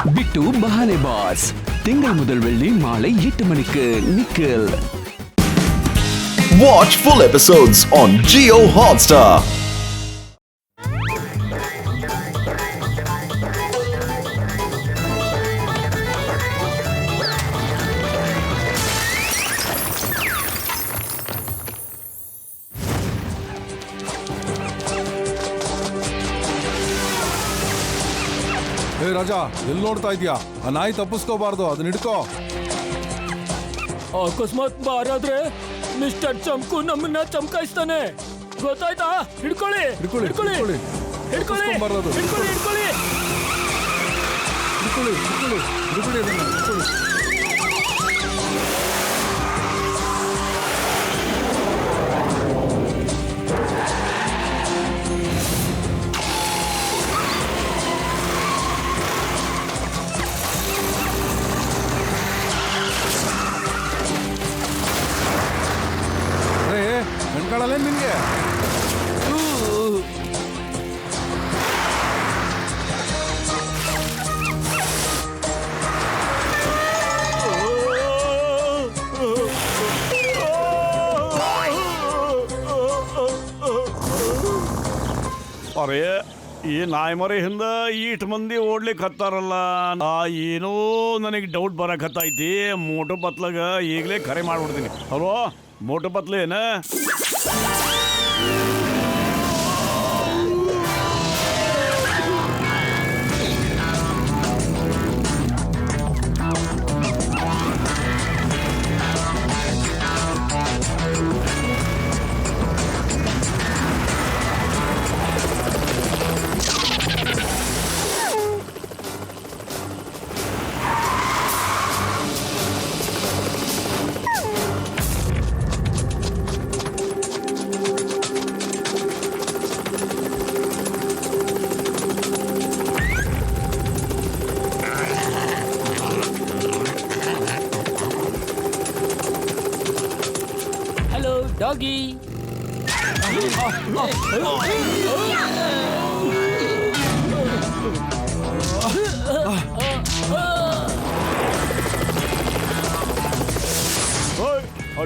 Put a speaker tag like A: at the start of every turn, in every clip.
A: பிட்டு பஹானே pass திங்கள் முதல் வெள்ளி மாலை 8 மணிக்கு Nikhil.
B: Watch full episodes on Jio Hotstar.
C: ಹೇ ರಾಜಾ, ಎಲ್ಲಿ ನೋಡ್ತಾ ಇದೀಯಾ? ಆ ನಾಯಿ ತಪ್ಪಿಸ್ಕೋಬಾರ್ದು, ಅದನ್ನ ಹಿಡ್ಕೋ.
D: ಅಕಸ್ಮಾತ್ ಬಾರಾದ್ರೆ ಮಿಸ್ಟರ್ ಚಂಕು ನಮ್ಮನ್ನ ಚಮಕಾಯಿಸ್ತಾನೆ, ಗೊತ್ತಾಯ್ತಾ? ಹಿಡ್ಕೊಳ್ಳಿ
C: ಹಿಡ್ಕೊಳ್ಳಿ,
D: ಹಿಡ್ಕೊಳ್ಳಿ
C: ಹಿಡ್ಕೊಳ್ಳಿ.
D: ಹಿಡ್ಕೊಳ್ಳಿ
C: ತಪ್ಪಿಸ್ಕೊಂಬಾರ್ದು.
D: ಹಿಡ್ಕೊಳ್ಳಿ ಹಿಡ್ಕೊಳ್ಳಿ
C: ಹಿಡ್ಕೊಳ್ಳಿ, ಹಿಡ್ಕೊಳ್ಳಿ, ಹಿಡ್ಕೊಳ್ಳಿ ಅದನ್ನ, ಹಿಡ್ಕೊಳ್ಳಿ. ಕಣ್ಕಾಳಲ್ಲ ನಿನ್ಗೆ?
E: ಅರೇ, ಈ ನಾಯಿ ಮರಿ ಹಿಂದ ಈಟ್ ಮಂದಿ ಓಡ್ಲಿಕ್ಕೆ ಹತ್ತಾರಲ್ಲ, ಏನೋ ನನಗೆ ಡೌಟ್ ಬರಕತ್ತೈತಿ. ಮೋಟು ಪತ್ಲಾಗ ಈಗಲೇ ಕರೆ ಮಾಡ್ಬಿಡ್ತೀನಿ. ಹಲೋ ಮೋಟು ಪತ್ಲ ಏನ?
D: Hello doggy.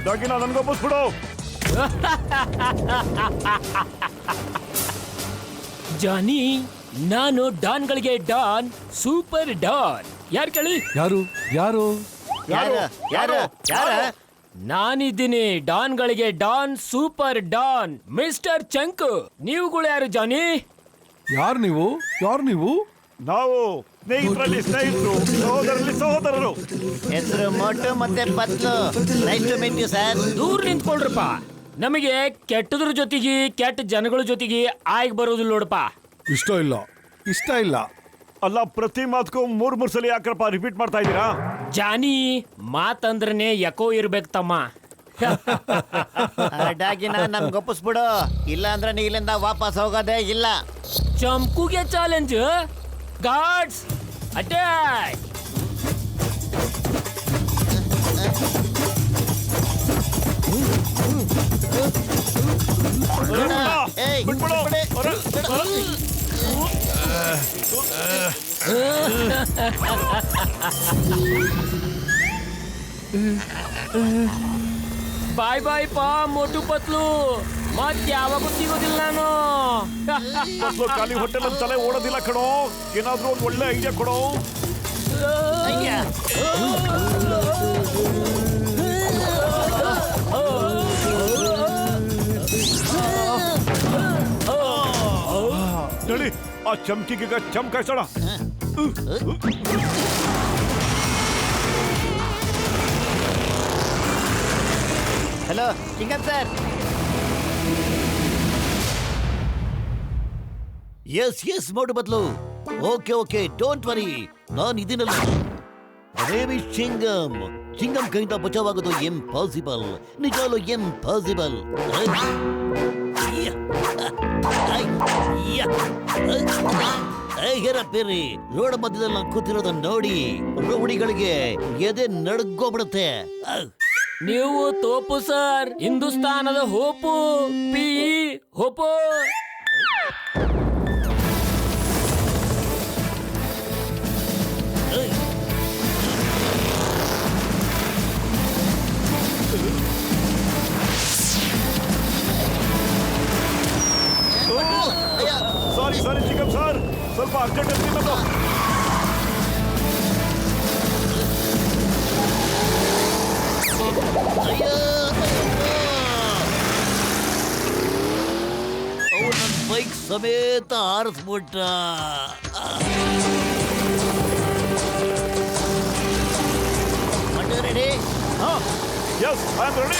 E: ಡಾಗಿನ ನನ್ಗೊಪ್ಪಿಸ್ಬಿಡು.
D: ಜಾನಿ, ನಾನು ಡಾನ್ಗಳಿಗೆ ಡಾನ್, ಸೂಪರ್ ಡಾನ್. ಯಾರು ಕೇಳಿ?
C: ಯಾರು ಯಾರು?
D: ನಾನಿದ್ದೀನಿ ಡಾನ್ಗಳಿಗೆ Don, super Don, mister Chanku. ನೀವುಗಳು ಯಾರು ಜಾನಿ?
C: ಯಾರು ನೀವು? ಯಾರು ನೀವು?
E: ನಾವು ಸ್ನೇಹಿತರಲ್ಲಿ ಸ್ನೇಹಿತರು, ಸಹೋದರಲ್ಲಿ ಸಹೋದರರು.
F: ಹೆಸರು ಮೋಟು ಮತ್ತೆ Patlu. Nice to meet you sir.
D: ದೂರ ನಿಂತ್ಕೊಳ್ರಪ್ಪ. ನಮಗೆ ಕೆಟ್ಟದ್ರ ಜೊತೆಗೆ ಕೆಟ್ಟ ಜನಗಳ ಜೊತೆಗೆ ಆಯ್ಕೆ ಬರೋದಿಲ್ಲ ನೋಡಪ್ಪ.
C: ಇಷ್ಟ ಇಲ್ಲ, ಇಷ್ಟ ಇಲ್ಲ.
E: ಅಲ್ಲ, ಪ್ರತಿ ಮಾತಕ್ಕೂ ಮೂರ್ ಸಲ ಯಾಕಪ್ಪ ರಿಪೀಟ್ ಮಾಡ್ತಾ ಇದ್ದೀರಾ?
D: ಜಾನಿ, ಮಾತಂದ್ರನೆ ಎಕೋ ಇರ್ಬೇಕು ತಮ್ಮ.
F: ಡಾಗಿನ ನಮ್ಗೆ ಒಪ್ಪಿಸ್ಬಿಡು, ಇಲ್ಲ ಅಂದ್ರೆ ನೀ ಇಲ್ಲಿಂದ ವಾಪಸ್ ಹೋಗೋದೇ ಇಲ್ಲ.
D: ಚಂಕುಗೆ ಚಾಲೆಂಜ್. Guards attack!
F: ಏಯ್,
E: ಬಿಟ್ಬಿಡು.
D: ಬಾಯ್ ಬಾಯ್ ಪಾ ಮೋಟು ಪತ್ಲು. ಮತ್ ಯಾವಾಗ ಸಿಗೋದಿಲ್ಲ ನಾನು.
E: ಖಾಲಿ ಹೋಟೆಲ್ ಅಂತ ತಲೆ ಓಡೋದಿಲ್ಲ ಕಣೋ. ಏನಾದ್ರೂ ಒಂದು ಒಳ್ಳೆ ಐಡಿಯಾ ಕೊಡೋ. ನಡಿ, ಆ ಚಮಕಿಗೆ ಚಮಕಾಯಿಸೋಣ.
F: Hello Chingum sir. Yes Motu ಬದ್ಲು. ಓಕೆ ಡೋಂಟ್ ವರಿ, ನಾನು ಇದೀನಲ್ಲ. ರೇವಿ ಚಿಂಗಮ್ ಕೈಯಿಂದ ಬಚಾವಾಗೋದು ಇಂಪಾಸಿಬಲ್, ನಿಜಾಲು ಇಂಪಾಸಿಬಲ್. ಹೇರಪ್ಪೇರಿ, ರೋಡ್ ಮಧ್ಯದಲ್ಲಿ ನಾನು ಕೂತಿರೋದನ್ನ ನೋಡಿ ರೋಡಿಗಳಿಗೆ ಎದೆ ನಡ್ಗೋಗ್ಬಿಡುತ್ತೆ.
D: ನೀವು ತೋಪು ಸರ್, ಹಿಂದೂಸ್ತಾನದ ಹೋಪು. ಪಿ ಹೋಪು.
F: ಸಮೇತ ಹಾರಿಸ್ಬಿಟ್ಟ. Ready?
E: Yes I am ready.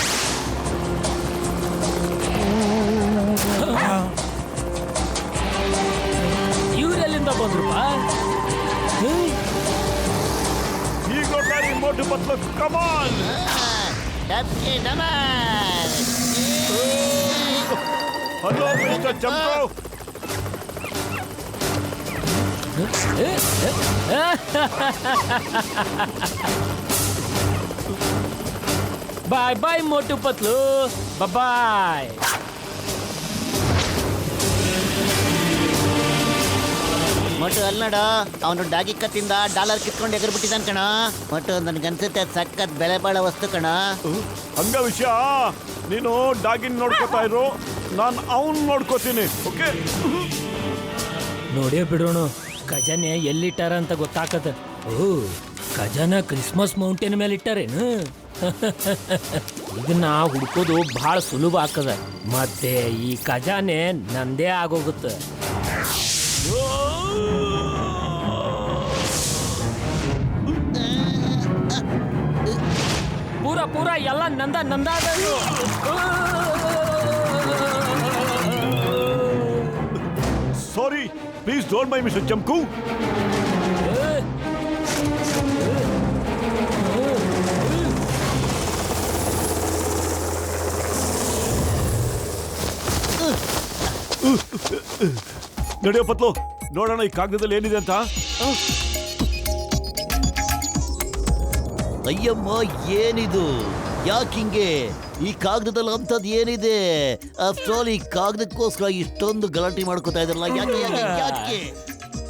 D: ಇವರೆಲ್ಲಿಂದ ಬಂದ್ರಪ್ಪ?
E: ಈಗ ನೋಡ್ತಾರೆ ಮೋಟು ಪತ್ಲು. ಕಮಾನ್. ಹಲೋ ಮಿಸ್ಟರ್ ಚಂಪು.
D: ಬಾಯ್ ಬಾಯ್ ಮೋಟು ಪತ್ಲು, ಬಾಯ್.
F: ಮೊಟ್ಟು ಅಲ್ಲಿ ನೋಡು, ಅವನು ಡಾಗಿ ಕತ್ತಿಂದ ಡಾಲರ್ ಕಿತ್ಕೊಂಡು ಎಗರ್ಬಿಟ್ಟಿದ್ದಾನ ಕಣ. ಮೊಟ್ಟು ನನ್ಗನ್ಸುತ್ತೆ ಸಖತ್ ಬೆಲೆ ಬಾಳೋ ವಸ್ತು ಕಣ.
E: ಹಂಗ ವಿಷಯ. ನೀನು ಡಾಗಿನ್ ನೋಡ್ಕೋತಾ ಇರು, ನಾನು ಅವನ್ ನೋಡ್ಕೋತೀನಿ. ಓಕೆ,
D: ನೋಡೇ ಬಿಡೋಣ ಖಜಾನೆ ಎಲ್ಲಿಟ್ಟಾರ ಅಂತ ಗೊತ್ತಾಕದ. ಓ, ಖಜಾನ ಕ್ರಿಸ್ಮಸ್ ಮೌಂಟೇನ್ ಮೇಲೆ ಇಟ್ಟಾರೇನು? ಇದನ್ನ ಹುಡ್ಕೋದು ಬಹಳ ಸುಲಭ ಆಗ್ತದ. ಮತ್ತೆ ಈ ಖಜಾನೆ ನಂದೇ ಆಗೋಗುತ್ತೆ. ಪೂರ ಎಲ್ಲ ನಂದ
E: ಸಾರಿ, please don't my mister Chanku. ನಡೆಯೋ ಪತ್ಲು, ನೋಡೋಣ ಈ ಕಾಗದದಲ್ಲಿ ಏನಿದೆ ಅಂತ.
F: ಅಯ್ಯಮ್ಮ, ಏನಿದು? ಯಾಕಿಂಗೆ? ಈ ಕಾಗದದಲ್ಲಿ ಅಂಥದ್ದು ಏನಿದೆ? ಆಫ್ಟರ್ ಈ ಕಾಗದಕ್ಕೋಸ್ಕರ ಇಷ್ಟೊಂದು ಗಲಾಟೆ ಮಾಡ್ಕೋತಾ ಇದ್ರಲ್ಲ, ಯಾಕೆ?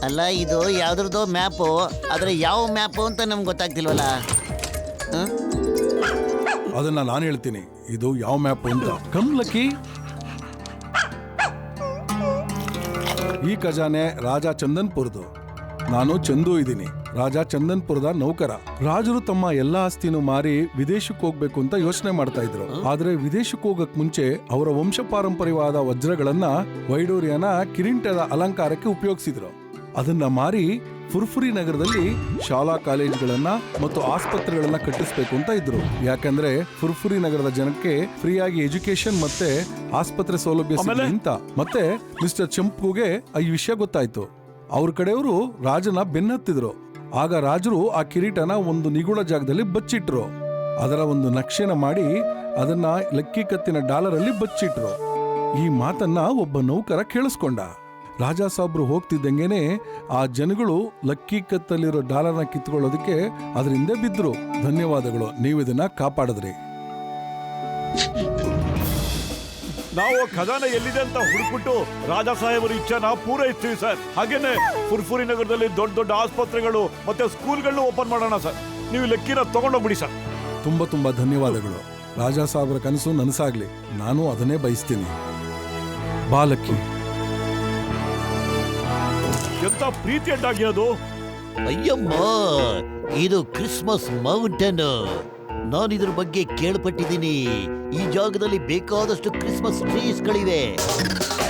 F: ಅಲ್ಲ, ಇದು ಯಾವ್ದ್ರದ್ದೋ ಮ್ಯಾಪು, ಆದ್ರೆ ಯಾವ ಮ್ಯಾಪು ಅಂತ ನಮ್ಗೆ ಗೊತ್ತಾಗ್ತಿಲ್ವಲ್ಲ.
C: ಅದನ್ನ ನಾನು ಹೇಳ್ತೀನಿ, ಇದು ಯಾವ ಮ್ಯಾಪ್ ಅಂತ. Come lucky. ಈ ಖಜಾನೆ ರಾಜ ಚಂದನ್ಪುರದು. ನಾನು ಚಂದು ಇದ್ದೀನಿ, ರಾಜ ಚಂದನ್ಪುರದ ನೌಕರ. ರಾಜರು ತಮ್ಮ ಎಲ್ಲಾ ಆಸ್ತಿನೂ ಮಾರಿ ವಿದೇಶಕ್ಕೆ ಹೋಗ್ಬೇಕು ಅಂತ ಯೋಚನೆ ಮಾಡ್ತಾ ಇದ್ರು. ಆದ್ರೆ ವಿದೇಶಕ್ಕೆ ಹೋಗಕ್ ಮುಂಚೆ ಅವರ ವಂಶ ಪಾರಂಪರ್ಯವಾದ ವಜ್ರಗಳನ್ನ ವೈಡೂರ್ಯನ ಕಿರೀಟದ ಅಲಂಕಾರಕ್ಕೆ ಉಪಯೋಗಿಸಿದ್ರು. ಅದನ್ನ ಮಾರಿ ಫುರ್ಫುರಿ ನಗರದಲ್ಲಿ ಶಾಲಾ ಕಾಲೇಜುಗಳನ್ನ ಮತ್ತು ಆಸ್ಪತ್ರೆಗಳನ್ನ ಕಟ್ಟಿಸ್ಬೇಕು ಅಂತ ಇದ್ರು. ಯಾಕಂದ್ರೆ ಫುರ್ಫುರಿ ನಗರದ ಜನಕ್ಕೆ ಫ್ರೀಯಾಗಿ ಎಜುಕೇಶನ್ ಮತ್ತೆ ಆಸ್ಪತ್ರೆ ಸೌಲಭ್ಯ ಸಿಗಲಿ ಅಂತ. ಮತ್ತೆ ಮಿಸ್ಟರ್ ಚಂಪುಗೆ ಈ ವಿಷಯ ಗೊತ್ತಾಯ್ತು. ಅವ್ರ ಕಡೆಯವರು ರಾಜನ ಬೆನ್ನತ್ತಿದ್ರು. ಆಗ ರಾಜರು ಆ ಕಿರೀಟನ ಒಂದು ನಿಗೂಢ ಜಾಗದಲ್ಲಿ ಬಚ್ಚಿಟ್ರು. ಅದರ ಒಂದು ನಕ್ಷೆನ ಮಾಡಿ ಅದನ್ನ ಲಕ್ಕಿ ಕತ್ತಿನ ಡಾಲರ್ ಅಲ್ಲಿ ಬಚ್ಚಿಟ್ರು. ಈ ಮಾತನ್ನ ಒಬ್ಬ ನೌಕರ ಕೇಳಿಸ್ಕೊಂಡ. ರಾಜಾ ಸಾಬ್ರು ಹೋಗ್ತಿದ್ದಂಗೆನೆ ಆ ಜನಗಳು ಲಕ್ಕಿ ಕತ್ತಲ್ಲಿರೋ ಡಾಲರ್ನ ಕಿತ್ಕೊಳ್ಳೋದಕ್ಕೆ ಅದ್ರ ಹಿಂದೆ ಬಿದ್ರು. ಧನ್ಯವಾದಗಳು, ನೀವಿದನ್ನ ಕಾಪಾಡಿದ್ರಿ.
E: ನಾವು ಖಜಾನೆ ಎಲ್ಲಿದೆ ಅಂತ ಹುಡುಕ್ಬಿಟ್ಟು ರಾಜಾ ಸಾಹೇಬರ ಇಚ್ಛೆನ ಪೂರೈಸ್ತೀವಿ ಸರ್. ಹಾಗೇನೆ ಫುರ್ಫುರಿ ನಗರದಲ್ಲಿ ದೊಡ್ಡ ದೊಡ್ಡ ಆಸ್ಪತ್ರೆಗಳು ಮತ್ತೆ ಸ್ಕೂಲ್ಗಳನ್ನು ಓಪನ್ ಮಾಡೋಣ ಸರ್. ನೀವು ಲೆಕ್ಕಿನ ತಗೊಂಡೋಗ್ಬಿಡಿ ಸರ್.
C: ತುಂಬಾ ತುಂಬಾ ಧನ್ಯವಾದಗಳು. ರಾಜಾ ಸಾಬ್ರ ಕನಸು ನನಸಾಗ್ಲಿ, ನಾನು ಅದನ್ನೇ ಬಯಸ್ತೀನಿ. ಬಾ ಲಕ್ಕಿ.
E: ಎಂತ ಪ್ರೀತಿಯಡ್ಡಾಗಿ ಅದು.
F: ಅಯ್ಯಮ್ಮ, ಇದು ಕ್ರಿಸ್ಮಸ್ ಮೌಂಟೇನ್. ನಾನು ಇದ್ರ ಬಗ್ಗೆ ಕೇಳ್ಪಟ್ಟಿದ್ದೀನಿ. ಈ ಜಾಗದಲ್ಲಿ ಬೇಕಾದಷ್ಟು ಕ್ರಿಸ್ಮಸ್ ಟ್ರೀಸ್ಗಳಿವೆ.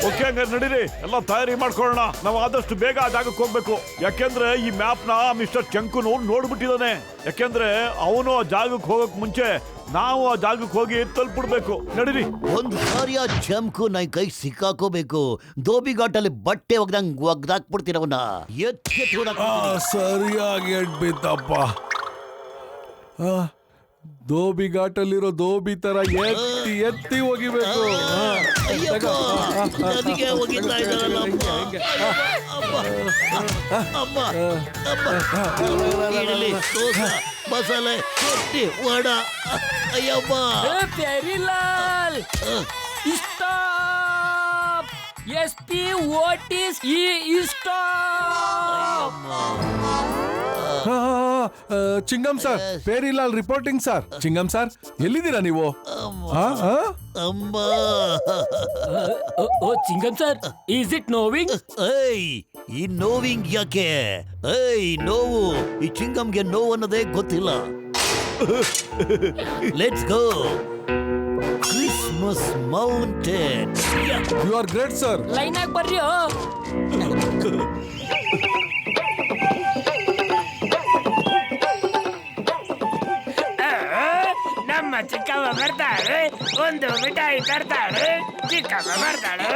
E: ಓಕೆ, ಹಂಗಾರೆ ನಡೀರಿ, ಎಲ್ಲ ತಯಾರಿ ಮಾಡ್ಕೊಳ್ಳೋಣ. ನಾವು ಆದಷ್ಟು ಬೇಗ ಆ ಜಾಗಕ್ಕೆ ಹೋಗ್ಬೇಕು. ಯಾಕೆಂದ್ರೆ ಈ ಮ್ಯಾಪ್ ನ ಮಿಸ್ಟರ್ ಚಂಕುನು ನೋಡ್ಬಿಟ್ಟಿದ್ದಾನೆ. ಯಾಕೆಂದ್ರೆ ಅವನು ಆ ಜಾಗಕ್ಕೆ ಹೋಗಕ್ ಮುಂಚೆ ನಾವು ಆ ಜಾಗಕ್ಕೆ ಹೋಗಿ ತಲುಪಿಡ್ಬೇಕು. ನಡೀರಿ.
F: ಒಂದ್ ಸಾರಿ ಆ ಚಂಕು ನೈ ಕೈ ಸಿಕ್ಕಾಕೋಬೇಕು. ದೋಬಿ ಘಾಟಲ್ಲಿ ಬಟ್ಟೆ ಒಗ್ದಾಕ್ಬಿಡ್ತೀರವನ್ನ.
C: ಸರಿಯಾಗಿ ಎಡ್ಬಿತ್ತಪ್ಪ. ದೋಬಿ ಘಾಟಲ್ಲಿರೋ ದೋಬಿ ತರ ಎತ್ತಿ ಎತ್ತಿ ಒಗಿಬೇಕು.
F: ಮಸಾಲೆ ರೊಟ್ಟಿ ವಡ. ಅಯ್ಯಪ್ಪ,
D: Pyarelal stop. SP what is stop?
C: Chingum sir, Pyarelal reporting sir. Chingum sir, ಎಲ್ಲಿದ್ದೀರಾ ನೀವು?
F: ಅಮ್ಮ.
D: ಓ Chingum sir, is it knowing?
F: ಏಯ್, ಈ ನೋವಿಂಗ್ ಯಾಕೆ? ಏಯ್, ನೋವು. ಈ ಚಿಂಗಮ್ಗೆ ನೋವು ಅನ್ನೋದೇ ಗೊತ್ತಿಲ್ಲ. Let's go. Christmas Christmas mountain.
C: You are great sir.
D: Line ಆಗಿ ಬರ್ರಿ. ನಮ್ಮ ಚಿಕ್ಕಮ್ಮ ಬರ್ತಾಳೆ, ಒಂದು ಮಿಠಾಯಿ ತರ್ತಾಳೆ. ಚಿಕ್ಕಮ್ಮ ಬರ್ತಾಳೆ.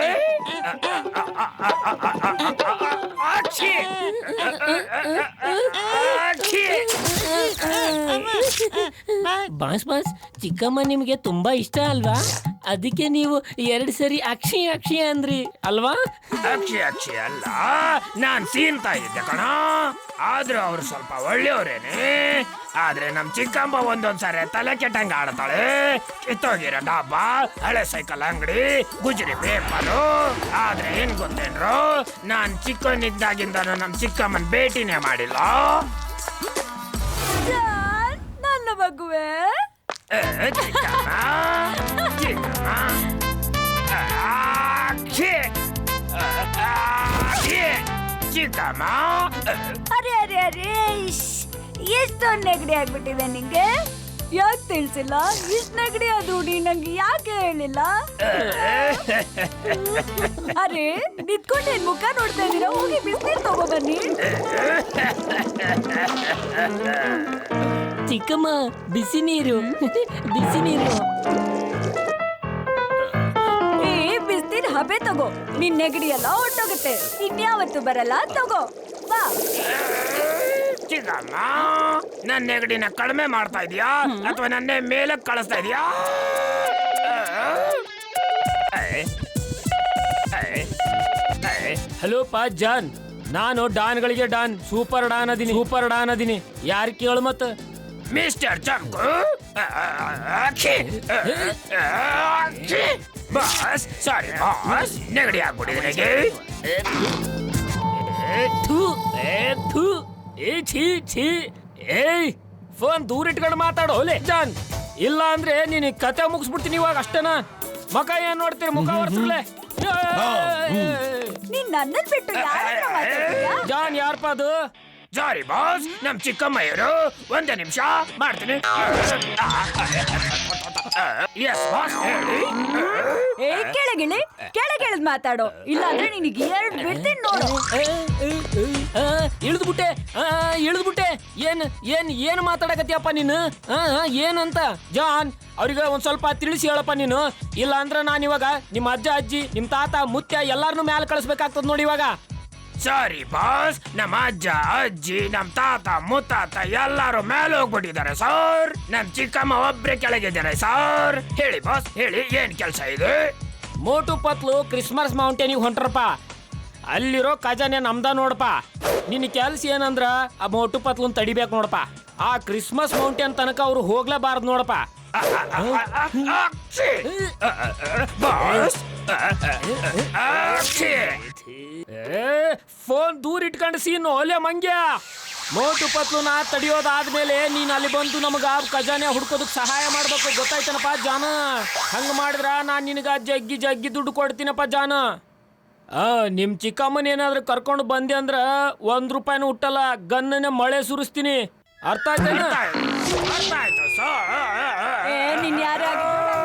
D: ಆಕ್ಷಿ! ಆಕ್ಷಿ! ಬಾಸ್ ಚಿಕ್ಕಮ್ಮ ನಿಮ್ಗೆ ತುಂಬಾ ಇಷ್ಟ ಅಲ್ವಾ? ಅದಕ್ಕೆ ನೀವು 2 ಸರಿ ಅಕ್ಷಿ ಅಕ್ಷಿ ಅಂದ್ರಿ ಅಲ್ವಾ? ಅಕ್ಷಿ ಅಲ್ಲ, ನಾನ್ ಸೀನ್ತಾ ಇದ್ದೆ ಕಣ. ಆದ್ರೂ ಅವ್ರು ಸ್ವಲ್ಪ ಒಳ್ಳೆಯವ್ರೇನೆ. ಆದ್ರೆ ನಮ್ ಚಿಕ್ಕಮ್ಮ ಒಂದೊಂದ್ಸಾರಿ ತಲೆ ಕೆಟ್ಟಂಗ ಆಡ್ತಾಳೆ. ಕಿತ್ತೋಗಿರೋ ಡಬ್ಬ, ಹಳೆ ಸೈಕಲ್ ಅಂಗಡಿ, ಗುಜರಿ ಪೇಪರು. ಆದ್ರೆ ಏನ್ ಗೊತ್ತೇನ್ರು, ನಾನ್ ಚಿಕ್ಕವನಿದ್ದಾಗಿಂದ ನಮ್ ಚಿಕ್ಕಮ್ಮನ್ ಭೇಟಿನೇ ಮಾಡಿಲ್ಲ.
G: ನನ್ನ ಮಗುವೆ
D: ಚಿಕ್ಕಮ್ಮ ಚಿಕ್ಕಮ್ಮ.
G: ಅರೆ ಅರೆ ಅರೆ ಎಷ್ಟೊಂದು ನೆಗಡಿ ಆಗ್ಬಿಟ್ಟಿದೆ ನಿಂಗೆ. ಯಾಕೆ ತಿಳಿಸಿಲ್ಲ? ಇಷ್ಟ ನೆಗಡಿ ಅದು ನಂಗೆ ಯಾಕೆ ಹೇಳಿಲ್ಲ? ಅರೆ ನಿಂತ್ಕೊಂಡು ಏನ್ ಮುಖ ನೋಡ್ತಾ ಇದೀರಾ? ಹೋಗಿ ಬಿಸಿನೀರು ತಗೋಬನ್ನಿ.
D: ಚಿಕ್ಕಮ್ಮ ಬಿಸಿ ನೀರು. ಬಿಸಿ ನೀರು.
G: ಬಿಸಿನೀರು ಹಬೆ ತಗೋ. ನಿನ್ ನೆಗಡಿ ಎಲ್ಲ ಹೊಟ್ಟೋಗುತ್ತೆ. ಇನ್ಯಾವತ್ತು ಬರಲ್ಲ. ತಗೋ ಬಾ.
D: ಚಿಕ್ಕಮ್ಮ ನನ್ನ ನೆಗಡಿನ ಕಡಿಮೆ ಮಾಡ್ತಾ ಇದೀಯಾ ಅಥವಾ ನನ್ನೇ ಮೇಲೆ ಕಳಿಸ್ತಾ ಇದೀಯಾ? ಹಲೋ ಪಾ ಜಾನ್, ನಾನು ಡಾನ್ಗಳಿಗೆ ಡಾನ್, ಸೂಪರ್ ಡಾನ್ ಅದೀನಿ. ಯಾರು ಕೇಳು ಮತ್ತ? Mister Chanku. Boss sorry boss, ನೆಗಡಿ ಆಗ್ಬಿಟ್ಟಿದೆ. ಏಯ್ ಫೋನ್ ದೂರ ಇಟ್ಕೊಂಡು ಮಾತಾಡೋಲೆ ಜಾನ್, ಇಲ್ಲ ಅಂದ್ರೆ ನೀನು ಕತೆ ಮುಗಿಸ್ಬಿಡ್ತೀನಿ ಇವಾಗ ಅಷ್ಟೇನಾ? ಮಕ ಏನ್ ನೋಡ್ತೀರಿ? ಮುಖ ಒರ್ಸ್ಬಿಡ್ಲೆ.
G: ನೀನ್ ನನ್ನನ್ ಬಿಟ್ಟು ಯಾರನ್ನ ಮಾತಾಡ್ತೀಯಾ?
D: ಜಾನ್ ಯಾರಪ್ಪ ಅದು? ಸಾರಿ ಬಾಸ್, ನಮ್ ಚಿಕ್ಕಮ್ಮ ಇವರು. ಒಂದೇ ನಿಮಿಷ ಮಾಡ್ತೀನಿ. ಎಸ್ ಬಾಸ್ ಹೇಳಿ.
G: ಕೆಳಗಿಳಿದ್ ಮಾತಾಡೋ, ಇಲ್ಲ ಅಂದ್ರೆ ನಿನಗೆ 2 ಬಿಡ್ತೀನಿ ನೋಡು.
D: ಇಳಿದ್ಬಿಟ್ಟೆ. ಏನ್ ಮಾತಾಡಕತ್ತೀಯಪ್ಪ ನೀನು? ಏನಂತ? ಜಾನ್ ಅವ್ರಿಗೆ ಒಂದ್ ಸ್ವಲ್ಪ ತಿಳಿಸಿ ಹೇಳಪ್ಪ ನೀನು. ಇಲ್ಲ ಅಂದ್ರೆ ನಾನು ಇವಾಗ ನಿಮ್ಮ ಅಜ್ಜ ಅಜ್ಜಿ, ನಿಮ್ ತಾತ ಮುತ್ಯ ಎಲ್ಲಾರನ್ನೂ ಮ್ಯಾಲ ಕಳಿಸ್ಬೇಕಾಗ್ತದ ನೋಡಿ ಇವಾಗ. ಸಾರಿ ಬಾಸ್, ನಮ್ಮ ಅಜ್ಜ ಅಜ್ಜಿ, ನಮ್ ತಾತ ಮುತ್ತಾತ ಎಲ್ಲಾರು ಮೇಲೆ ಹೋಗ್ಬಿಟ್ಟಿದ್ದಾರೆ ಸರ್. ನಮ್ ಚಿಕ್ಕಮ್ಮ ಒಬ್ರೆ ಕೆಳಗಿದ್ದಾರೆ ಸರ್. ಹೇಳಿ ಬಾಸ್ ಹೇಳಿ, ಏನ್ ಕೆಲ್ಸ ಇದೆ? ಮೋಟು ಪತ್ಲು ಕ್ರಿಸ್ಮಸ್ ಮೌಂಟೇನಿಗೆ ಹೊಂಟ್ರಪ್ಪ. ಅಲ್ಲಿರೋ ಖಜಾನೆ ನಮ್ದ ನೋಡಪ್ಪ. ನಿನ್ನ ಕೆಲ್ಸ ಏನಂದ್ರ ಆ ಮೋಟು ಪತ್ಲನ್ ತಡಿಬೇಕು ನೋಡಪ್ಪ. ಆ ಕ್ರಿಸ್ಮಸ್ ಮೌಂಟೇನ್ ತನಕ ಅವ್ರು ಹೋಗ್ಲೇಬಾರ್ದು ನೋಡಪ್ಪ. ಫೋನ್ ದೂರ ಇಟ್ಕೊಂಡು ಸೀನು ಒಲೆ ಮಂಗ್ಯ. ಮೋಟು ಪತ್ಲುನ ತಡಿಯೋದಾದ್ಮೇಲೆ ನೀನ್ ಅಲ್ಲಿ ಬಂದು ನಮಗ ಖಜಾನೆ ಹುಡ್ಕೋದಕ್ ಸಹಾಯ ಮಾಡ್ಬೇಕು, ಗೊತ್ತಾಯ್ತನಪ್ಪ ಜಾನ? ಹಂಗ ಮಾಡಿದ್ರ ನಾನ್ ನಿನಗ ಜಗ್ಗಿ ದುಡ್ಡು ಕೊಡ್ತೀನಪ್ಪ ಜಾನ. ನಿಮ್ ಚಿಕ್ಕಮ್ಮನ ಏನಾದ್ರು ಕರ್ಕೊಂಡು ಬಂದೆ ಅಂದ್ರ 1 ರೂಪಾಯಿನೂ ಹುಟ್ಟಲ್ಲ, ಗನ್ನನೆ ಮಳೆ ಸುರಿಸ್ತೀನಿ. ಅರ್ಥ ಆಯ್ತು
G: ನೀನ್ ಯಾರು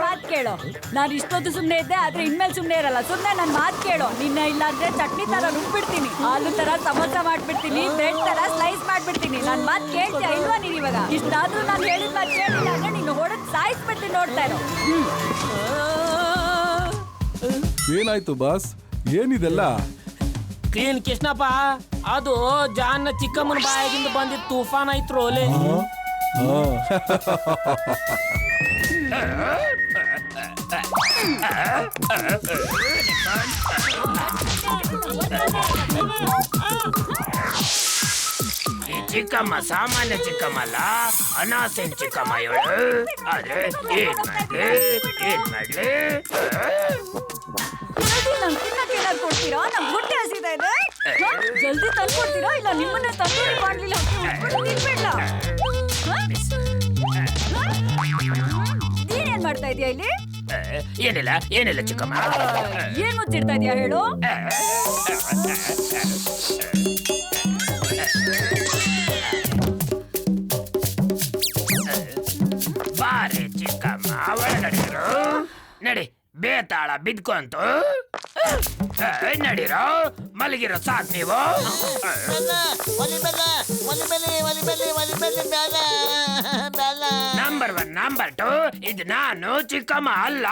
G: ಮಾತ್ ಕೇಳೋ. ನಾನು ಇಷ್ಟೊತ್ತು ಸುಮ್ನೆ ಇದ್ದೆ, ಆದ್ರೆ ಇನ್ಮೇಲೆ ಸುಮ್ನೆ ಇರಲ್ಲ. ಸುಮ್ನೆ ನನ್ ಮಾತ್ ಕೇಳೋ. ನಿನ್ನ ಇಲ್ಲ ಅಂದ್ರೆ ಚಟ್ನಿ ತರ ರುಬ್ಬಿಡ್ತೀನಿ, ಆಲೂ ತರ ಸಮೋಸ ಮಾಡ್ಬಿಡ್ತೀನಿ, ಬ್ರೆಡ್ ತರ ಸ್ಲೈಸ್ ಮಾಡ್ಬಿಡ್ತೀನಿ. ನನ್ ಮಾತ್ ಕೇಳ್ತೀಯ ಇಲ್ವಾ ನೀನ್ ಇವಾಗ? ಇಷ್ಟಾದ್ರೂ ನಾನು ಹೇಳಿದ ಮಾತ್ ಕೇಳಿಲ್ಲ ಅಂದ್ರೆ ನೀನು ಹೊಡೆದ್ ಸಾಯಿಸ್ಬಿಡ್ತೀನಿ. ನೋಡ್ತಾ ಇರೋ.
C: ಏನಾಯ್ತು ಬಾಸ್? ಏನಿದೆಲ್ಲ?
D: ಕ್ಲೀನ್ ಕೃಷ್ಣಪ್ಪ, ಅದು ಜಾನ್ನ ಚಿಕ್ಕಮ್ಮನ ಬಾಯಾಗಿಂದ ಬಂದಿದ್ದ ತೂಫಾನ್ ಆಯ್ತು ಓಲೆ. ಈ ಚಿಕ್ಕಮ್ಮ ಸಾಮಾನ್ಯ ಚಿಕ್ಕಮ್ಮಲ್ಲ, ಅನಾಸಿನ್ ಚಿಕ್ಕಮ್ಮ ಇವಳು. ಆದ್ರೆ ಏನ್ ಮಾಡ್ಲಿ?
G: ಕೊಡ್ತೀರಾ? ನಮ್ ಹೊಟ್ಟೆ ಹಸಿತಾ ಇದೆ. ಜಲ್ದಿ ತಂದ್ಕೊಡ್ತೀರಾ? ಇಲ್ಲ ನಿಮ್ಮನ್ನ ತಂದೂರಿ ಮಾಡ್ಲಿಲ್ಲ ನೀನೇನ್ ಮಾಡ್ತಾ ಇದೀಯ ಇಲ್ಲಿ?
D: ಏನಿಲ್ಲ ಚಿಕ್ಕಮ್ಮ.
G: ಏನ್ ಮುಚ್ಚಿಡ್ತಾ ಇದೀಯ ಹೇಳು?
D: ಬಾರೆ ಚಿಕ್ಕಮ್ಮ ಒಳಗಡೆ ನಡಿ. ಬೇತಾಳ ಬಿದ್ಕೊಂತು ನಡೀರೋ ಮಲಗಿರೋ ಸಾಕ್ ನೀವು. ನಂಬರ್ 1 ನಂಬರ್ 2 ಇದು ನಾನು ಚಿಕ್ಕಮ್ಮ ಅಲ್ಲ.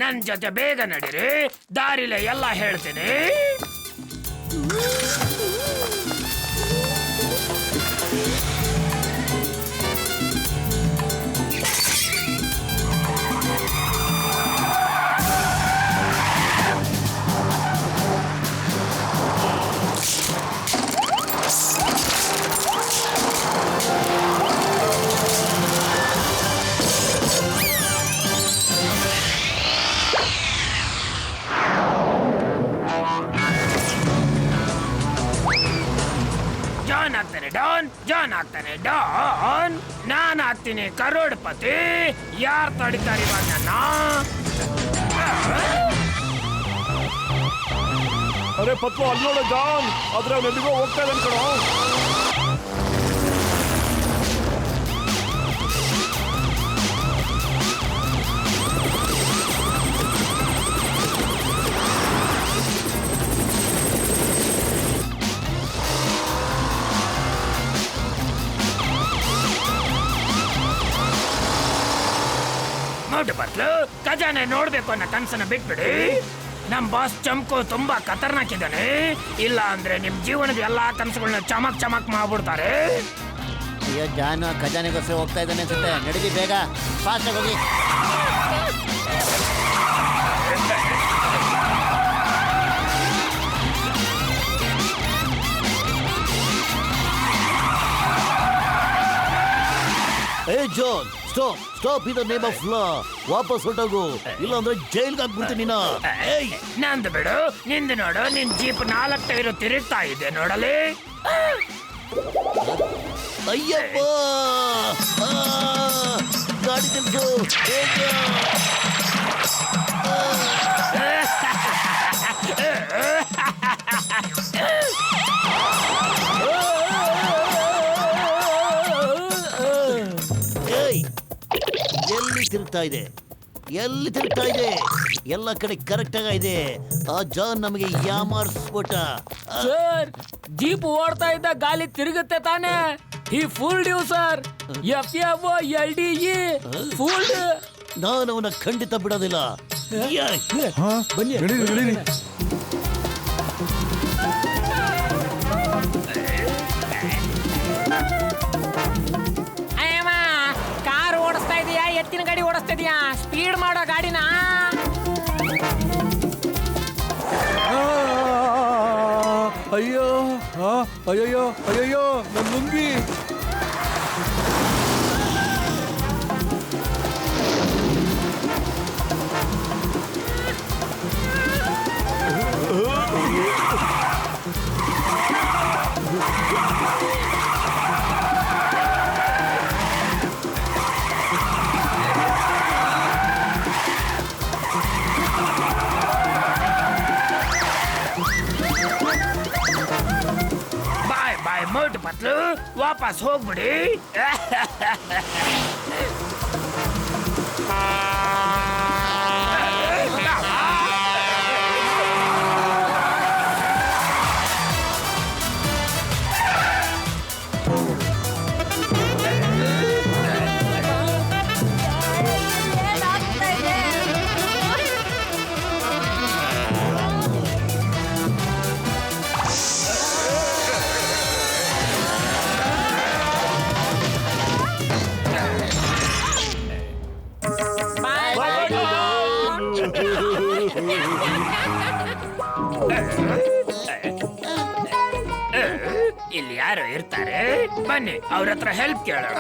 D: ನನ್ ಜೊತೆ ಬೇಗ ನಡೀರಿ, ದಾರಿಲೆ ಎಲ್ಲ ಹೇಳ್ತೀನಿ. ಜಾನ್ ಆಗ್ತಾನೆ ಡಾನ್, ನಾನ್ ಆಗ್ತೀನಿ ಕರೋಡ್ಪತಿ. ಯಾರ್ ತಡಿತಾರೆ ಇವಾಗ ನನ್ನ?
E: ಅರೆ ಪತ್ಲು ಅಲ್ಲಿ ನೋಡು ಜಾನ್, ಆದ್ರೆ ಅವ್ನು ಎಲ್ಲಿಗೋ ಹೋಗ್ತಾ ಇದ್ದಾನೆ ಕಣೋ.
D: ನೋಡು ಬತ್ಲು, ಖಜಾನೆ ನೋಡ್ಬೇಕು ಅನ್ನೋ ಕನ್ಸನ್ನ ಬಿಟ್ಬಿಡಿ. ನಮ್ ಬಾಸ್ ಚಮಕು ತುಂಬಾ ಖತರ್ನಾಕ್ ಇದ್ದಾನೆ. ಇಲ್ಲ ಅಂದ್ರೆ ನಿಮ್ ಜೀವನದ ಎಲ್ಲಾ ಕನಸುಗಳನ್ನ ಚಮಕ್ ಚಮಕ್ ಮಾಡ್ಬಿಡ್ತಾರೆ.
F: ಅಯ್ಯೋ ಜಾನು ಖಜಾನೆಗೋಸ್ಕರ ಹೋಗ್ತಾ ಇದ್ದಾನೆ ಅನ್ಸುತ್ತೆ. ನಡೀಲಿ ಬೇಗ, ಫಾಸ್ಟ್ ಹೋಗಿ. ಏ ಜಾನ್, ಸ್ಟಾಪ್ ಸ್ಟಾಪ್, ಇದು ನೇಮ್ ಆಫ್ ಲಾ. ವಾಪಸ್ ಹೊರಟೋಗು, ಇಲ್ಲಾಂದ್ರೆ ಜೈಲ್ಗೆ ಹಾಕ್ಬಿಡ್ತೀನಿ ನೀನು. ಏಯ್
D: ನಂದು ಬಿಡು, ನಿಂದು ನೋಡು. ನಿನ್ ಜೀಪ್ 4 ಟೈರು ತಿರುಗ್ತಾ ಇದೆ ನೋಡಲಿ.
F: ಅಯ್ಯಪ್ಪ, ಗಾಡಿ ತಿರ್ಸು ಬೇಗ. ಏಯ್, ಎಲ್ಲಿ ತಿರುಗ್ತಾ ಇದೆ, ಎಲ್ಲಿ ತಿರುಗ್ತಾ ಇದೆ? ಎಲ್ಲ ಕಡೆ ಕರೆಕ್ಟ್ ಆಗಿದೆ. ಆ ಜಾನ್ ನಮಗೆ ಯಾಮಾರಿಸ್ಬಿಟ್ಟ.
D: ಸರ್, ಜೀಪ್ ಓಡ್ತಾ ಇದ್ದ ಗಾಲಿ ತಿರುಗುತ್ತೆ ತಾನೆ. ಈ ಫುಲ್ಡ್ ಯು ಸರ್, FFOLDE ಫುಲ್ಡ್.
F: ನಾನು ಅವನ ಖಂಡಿತ ಬಿಡೋದಿಲ್ಲ.
C: ಬನ್ನಿ ನಡೀರಿ.
D: ಅಯ್ಯಮ್ಮ, ಕಾರ್ ಓಡಿಸ್ತಾ ಇದೀಯಾ, ಎತ್ತಿನ ಗಾಡಿ ಓಡಿಸ್ತಾ ಇದೀಯಾ? ಸ್ಪೀಡ್ ಮಾಡೋ ಗಾಡಿನ.
C: ಅಯ್ಯೋ ಅಯ್ಯಯ್ಯೋ ಅಯ್ಯಯ್ಯೋ, ನನ್ ಲುಂಗಿ.
D: ಬಾಯ್ ಮೋಟು ಪತ್ಲು, ವಾಪಸ್ ಹೋಗ್ಬಿಡಿ.
G: ಏನಾಗ್ತಾ ಇದೆ?
D: ಇಲ್ಲಿ ಯಾರು ಇರ್ತಾರೆ? ಬನ್ನಿ ಅವ್ರ ಹತ್ರ ಹೆಲ್ಪ್ ಕೇಳೋಣ.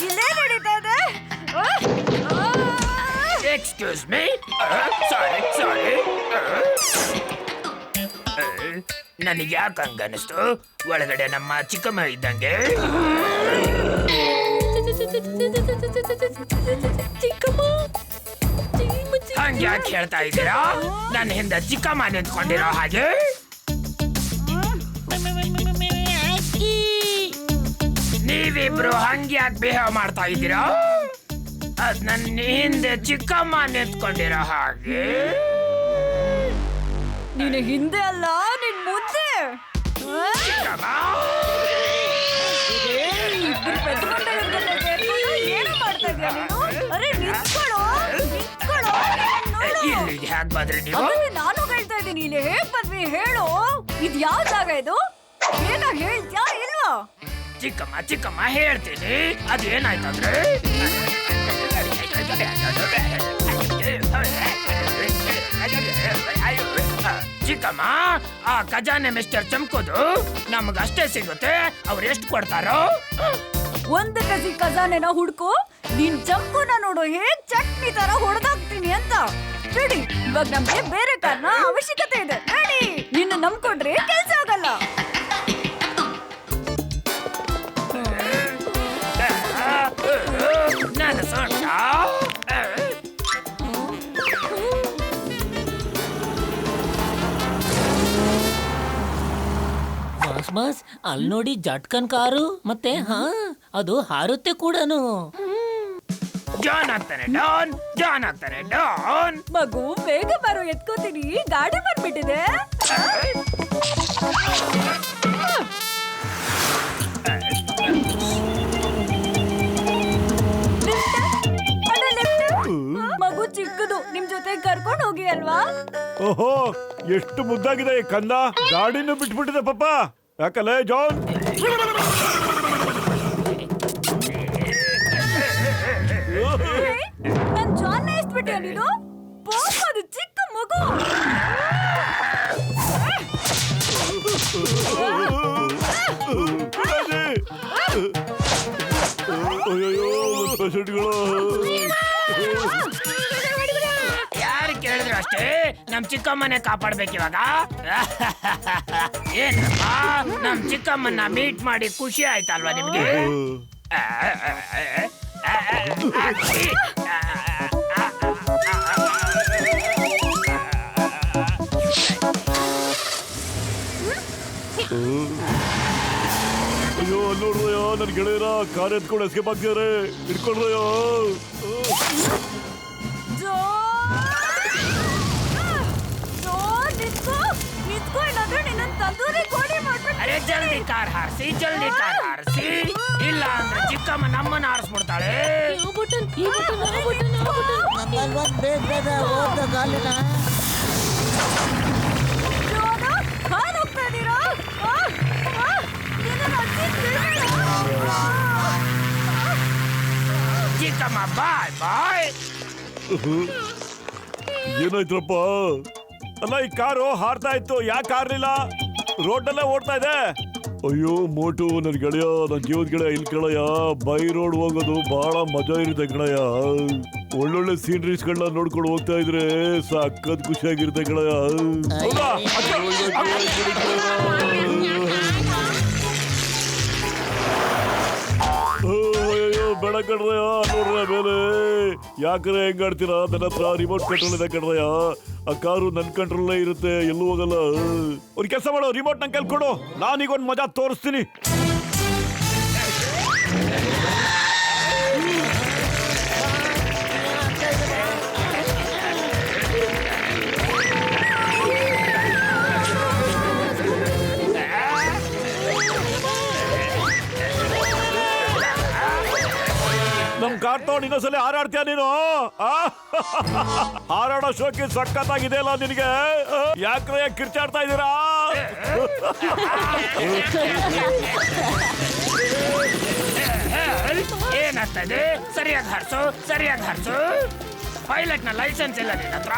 G: ಇಲ್ಲೇ ನಡೀತಾ ಇದೆ.
D: ಎಕ್ಸ್ಕ್ಯೂಸ್ ಮೀ, ಸಾರಿ. ನನಗೆ ಯಾಕೆ ಹಂಗನಿಸ್ತು? ಒಳಗಡೆ ನಮ್ಮ ಚಿಕ್ಕಮ್ಮ ಇದ್ದಂಗೆ. ಹಂಗೆ ಯಾಕೆ ಹೇಳ್ತಾ ಇದ್ದೀರಾ? ನನ್ನ ಹಿಂದೆ ಚಿಕ್ಕಮ್ಮ ನಿಂತ್ಕೊಂಡಿರೋ ಹಾಗೆ. ನೀವಿಬ್ರು ಹಂಗ್ಯಾಕ್ ಬಿಹೇವ್ ಮಾಡ್ತಾ ಇದ್ದೀರಾ? ಅದ್ ನನ್ನ ಹಿಂದೆ ಚಿಕ್ಕಮ್ಮ ನಿಂತ್ಕೊಂಡಿರೋ ಹಾಗೆ.
G: ನೀನು ಹಿಂದೆ ಅಲ್ಲ, ನಿನ್ ಮುಂದೆ. ಇಬ್ರು ಪೆದ್ದ ಗಂಡನ ಸೇರ್ಕೊಂಡು ಏನೋ ಮಾಡ್ತಾ ಇದ್ಯಾ ನೀನು? ಅರೆ ನಿಂತ್ಕೊಳ್ಳೋ, ನಿಂತ್ಕೊಳ್ಳೋ.
D: ಇಲ್ಲಿಗೆ ಹ್ಯಾಕ್ ಬಂದ್ರಿ ನೀವು?
G: ಅದನ್ನೇ ನಾನು ಹೇಳ್ತಾ ಇದ್ದೀನಿ. ಇಲ್ಲಿ ಹೇಗ್ ಬಂದ್ವಿ ಹೇಳು? ಇದ್ ಯಾವ ಜಾಗ ಇದು? ಏನೋ ಹೇಳ್ತ್ಯಾ ಇಲ್ವಾ?
D: ಚಿಕ್ಕಮ್ಮ ಚಿಕ್ಕಮ್ಮ ಹೇಳ್ತೀನಿ. ಅದೇನಾಯ್ತಂದ್ರೆ ಚಿಕ್ಕಮ್ಮ, ಆ ಖಜಾನೆ ಮಿಸ್ಟರ್ ಚಮ್ಕೋದು ನಮಗಷ್ಟೇ ಸಿಗುತ್ತೆ. ಅವ್ರು ಎಷ್ಟು ಕೊಡ್ತಾರೋ?
G: ಒಂದು ಕಸಿ ಖಜಾನೆನ ಹುಡ್ಕು. ನಿನ್ ಚಂಪುನ ನೋಡು ಹೇಗ್ ಚಟ್ನಿ ತರ ಹೊಡೆದಾಕ್ತೀನಿ ಅಂತ. ನಡಿ, ಇವಾಗ ನಮ್ಗೆ ಬೇರೆ ಕಾರ್ನ ಅವಶ್ಯಕತೆ ಇದೆ. ನಡಿ, ನಿನ್ನ ನಂಬ್ಕೊಂಡ್ರೆ ಕೆಲ್ಸ ಆಗಲ್ಲ.
D: ನಾನು ಸೊಂಟ
H: ಬಾಸ್ ಅಲ್ಲಿ ನೋಡಿ ಜಟ್ಕನ್ ಕಾರು ಮತ್ತೆ ಅದು ಹಾರುತ್ತೆ ಕೂಡನು.
D: ಜಾನ್ ಆಗ್ತಾನೆ ಡಾನ್, ಜಾನ್ ಆಗ್ತಾನೆ ಡಾನ್.
G: ಮಗು ಬೇಗ ಬರೋ, ಎತ್ಕೋತೀನಿ. ಗಾಡಿ ಬಂದ್ಬಿಟ್ಟಿದೆ. ಮಗು ಚಿಕ್ಕದು, ನಿಮ್ ಜೊತೆ ಕರ್ಕೊಂಡು ಹೋಗಿ ಅಲ್ವಾ?
E: ಓಹೋ, ಎಷ್ಟು ಮುದ್ದಾಗಿದೆ ಈ ಕಂದ. ಗಾಡಿನೂ ಬಿಟ್ಬಿಟ್ಟಿದೆ ಪಾಪ. ಯಾಕಲ್ಲ ಜಾನ್?
G: ನನ್ ಜಾನ್ ಇಸ್ಬಿಟ್ಟಿಯ ನೀನು? ಪಾಪ ಅದು ಚಿಕ್ಕ ಮಗು.
D: ಯಾರು ಕೇಳಿದ್ರು ಅಷ್ಟೇ ನಮ್ ಚಿಕ್ಕಮ್ಮನೆ ಕಾಪಾಡ್ಬೇಕು ಇವಾಗ. ಏನಪ್ಪ, ನಮ್ ಚಿಕ್ಕಮ್ಮನ್ನ ಮೀಟ್ ಮಾಡಿ ಖುಷಿ ಆಯ್ತಲ್ವಾ ನಿಮ್ಗೆ?
E: ಅಯ್ಯೋ ನೋಡ್ರಯ್ಯ, ನನ್ ಗೆಳೆಯರ ಕಾರ್ ಎತ್ಕೊಂಡು ಎಸ್ಕೇಪ್ ಆಗ್ತಿದಾರೆ. ಹಿಡ್ಕೊಳ್ರಯ್ಯ.
D: ಅರೆ ಜಲ್ದಿ ಕಾರ್ ಹಾರಿಸಿ, ಜಲ್ದಿ ಕಾರ್ ಹಾರಿಸಿ. ಇಲ್ಲ ಅಂದ್ರೆ ಚಿಕ್ಕಮ್ಮ ನಮ್ಮನ್ನ ಹಾರಿಸ್ಬಿಡ್ತಾಳೆ. ಚಿಕ್ಕಮ್ಮ ಬಾಯ್ ಬಾಯ್.
E: ಏನಾಯ್ತ್ರಪ್ಪ? ಅಲ್ಲ, ಈ ಕಾರು ಹಾರ್ತಾ ಇತ್ತು, ಯಾಕೆ ಹಾರ್ಲಿಲ್ಲ? ರೋಡ್ನಲ್ಲೇ ಓಡ್ತಾ ಇದೆ. ಅಯ್ಯೋ ಮೋಟು, ನನ್ ಗೆಳೆಯ, ನನ್ ಜೀವದ ಗೆಳೆಯ, ಇಲ್ಲಿ ಕೇಳಯ್ಯ. ಬೈ ರೋಡ್ ಹೋಗೋದು ಬಹಳ ಮಜಾ ಇರುತ್ತೆ ಗೆಳೆಯ. ಒಳ್ಳೊಳ್ಳೆ ಸೀನರೀಸ್ಗಳನ್ನ ನೋಡ್ಕೊಂಡು ಹೋಗ್ತಾ ಇದ್ರೆ ಸಖತ್ ಖುಷಿಯಾಗಿರುತ್ತೆ ಗೆಳೆಯ. ಹೌದಾ? ಅಯ್ಯೋ ಬೇಡ ಕಣ್ರಯ್ಯ, ನೋಡ್ರಯ್ಯ ಮೇಲೆ. ಯಾಕ್ರೆ ಹೆಂಗಾಡ್ತೀರಾ? ನನ್ನ ಹತ್ರ ರಿಮೋಟ್ ಕಂಟ್ರೋಲ್ ಇದೆ ಕಣ್ರಯ್ಯ. ಆ ಕಾರು ನನ್ ಕಂಟ್ರೋಲ್ ಇರುತ್ತೆ, ಎಲ್ಲೂ ಹೋಗಲ್ಲ. ಒಂದು ಕೆಲಸ ಮಾಡೋ, ರಿಮೋಟ್ ನಂಗೆ ಕೊಡು, ನಾನೀಗ ಒಂದು ಮಜಾ ತೋರಿಸ್ತೀನಿ. ನಮ್ ಕಾರ್ ತಗೊಂಡು ಇನ್ನೊಂದ್ಸಲ ಹಾರಾಡ್ತೀಯ ನೀನು? ಹಾರಾಡೋ ಶೋಕಿ ಸಖತ್ತಾಗಿದೆ ಅಲ್ಲ ನಿನಗೆ. ಯಾಕ್ರೆ ಕಿರ್ಚಾಡ್ತಾ ಇದ್ದೀರಾ?
D: ಏನಾಗ್ತದೆ? ಸರಿಯಾಗಿ ಹಾರಿಸು, ಸರಿಯಾಗಿ ಹಾರಿಸು. ಪೈಲಟ್ ನ ಲೈಸೆನ್ಸ್ ಇಲ್ಲ ನಿನ್ನ ಹತ್ರ?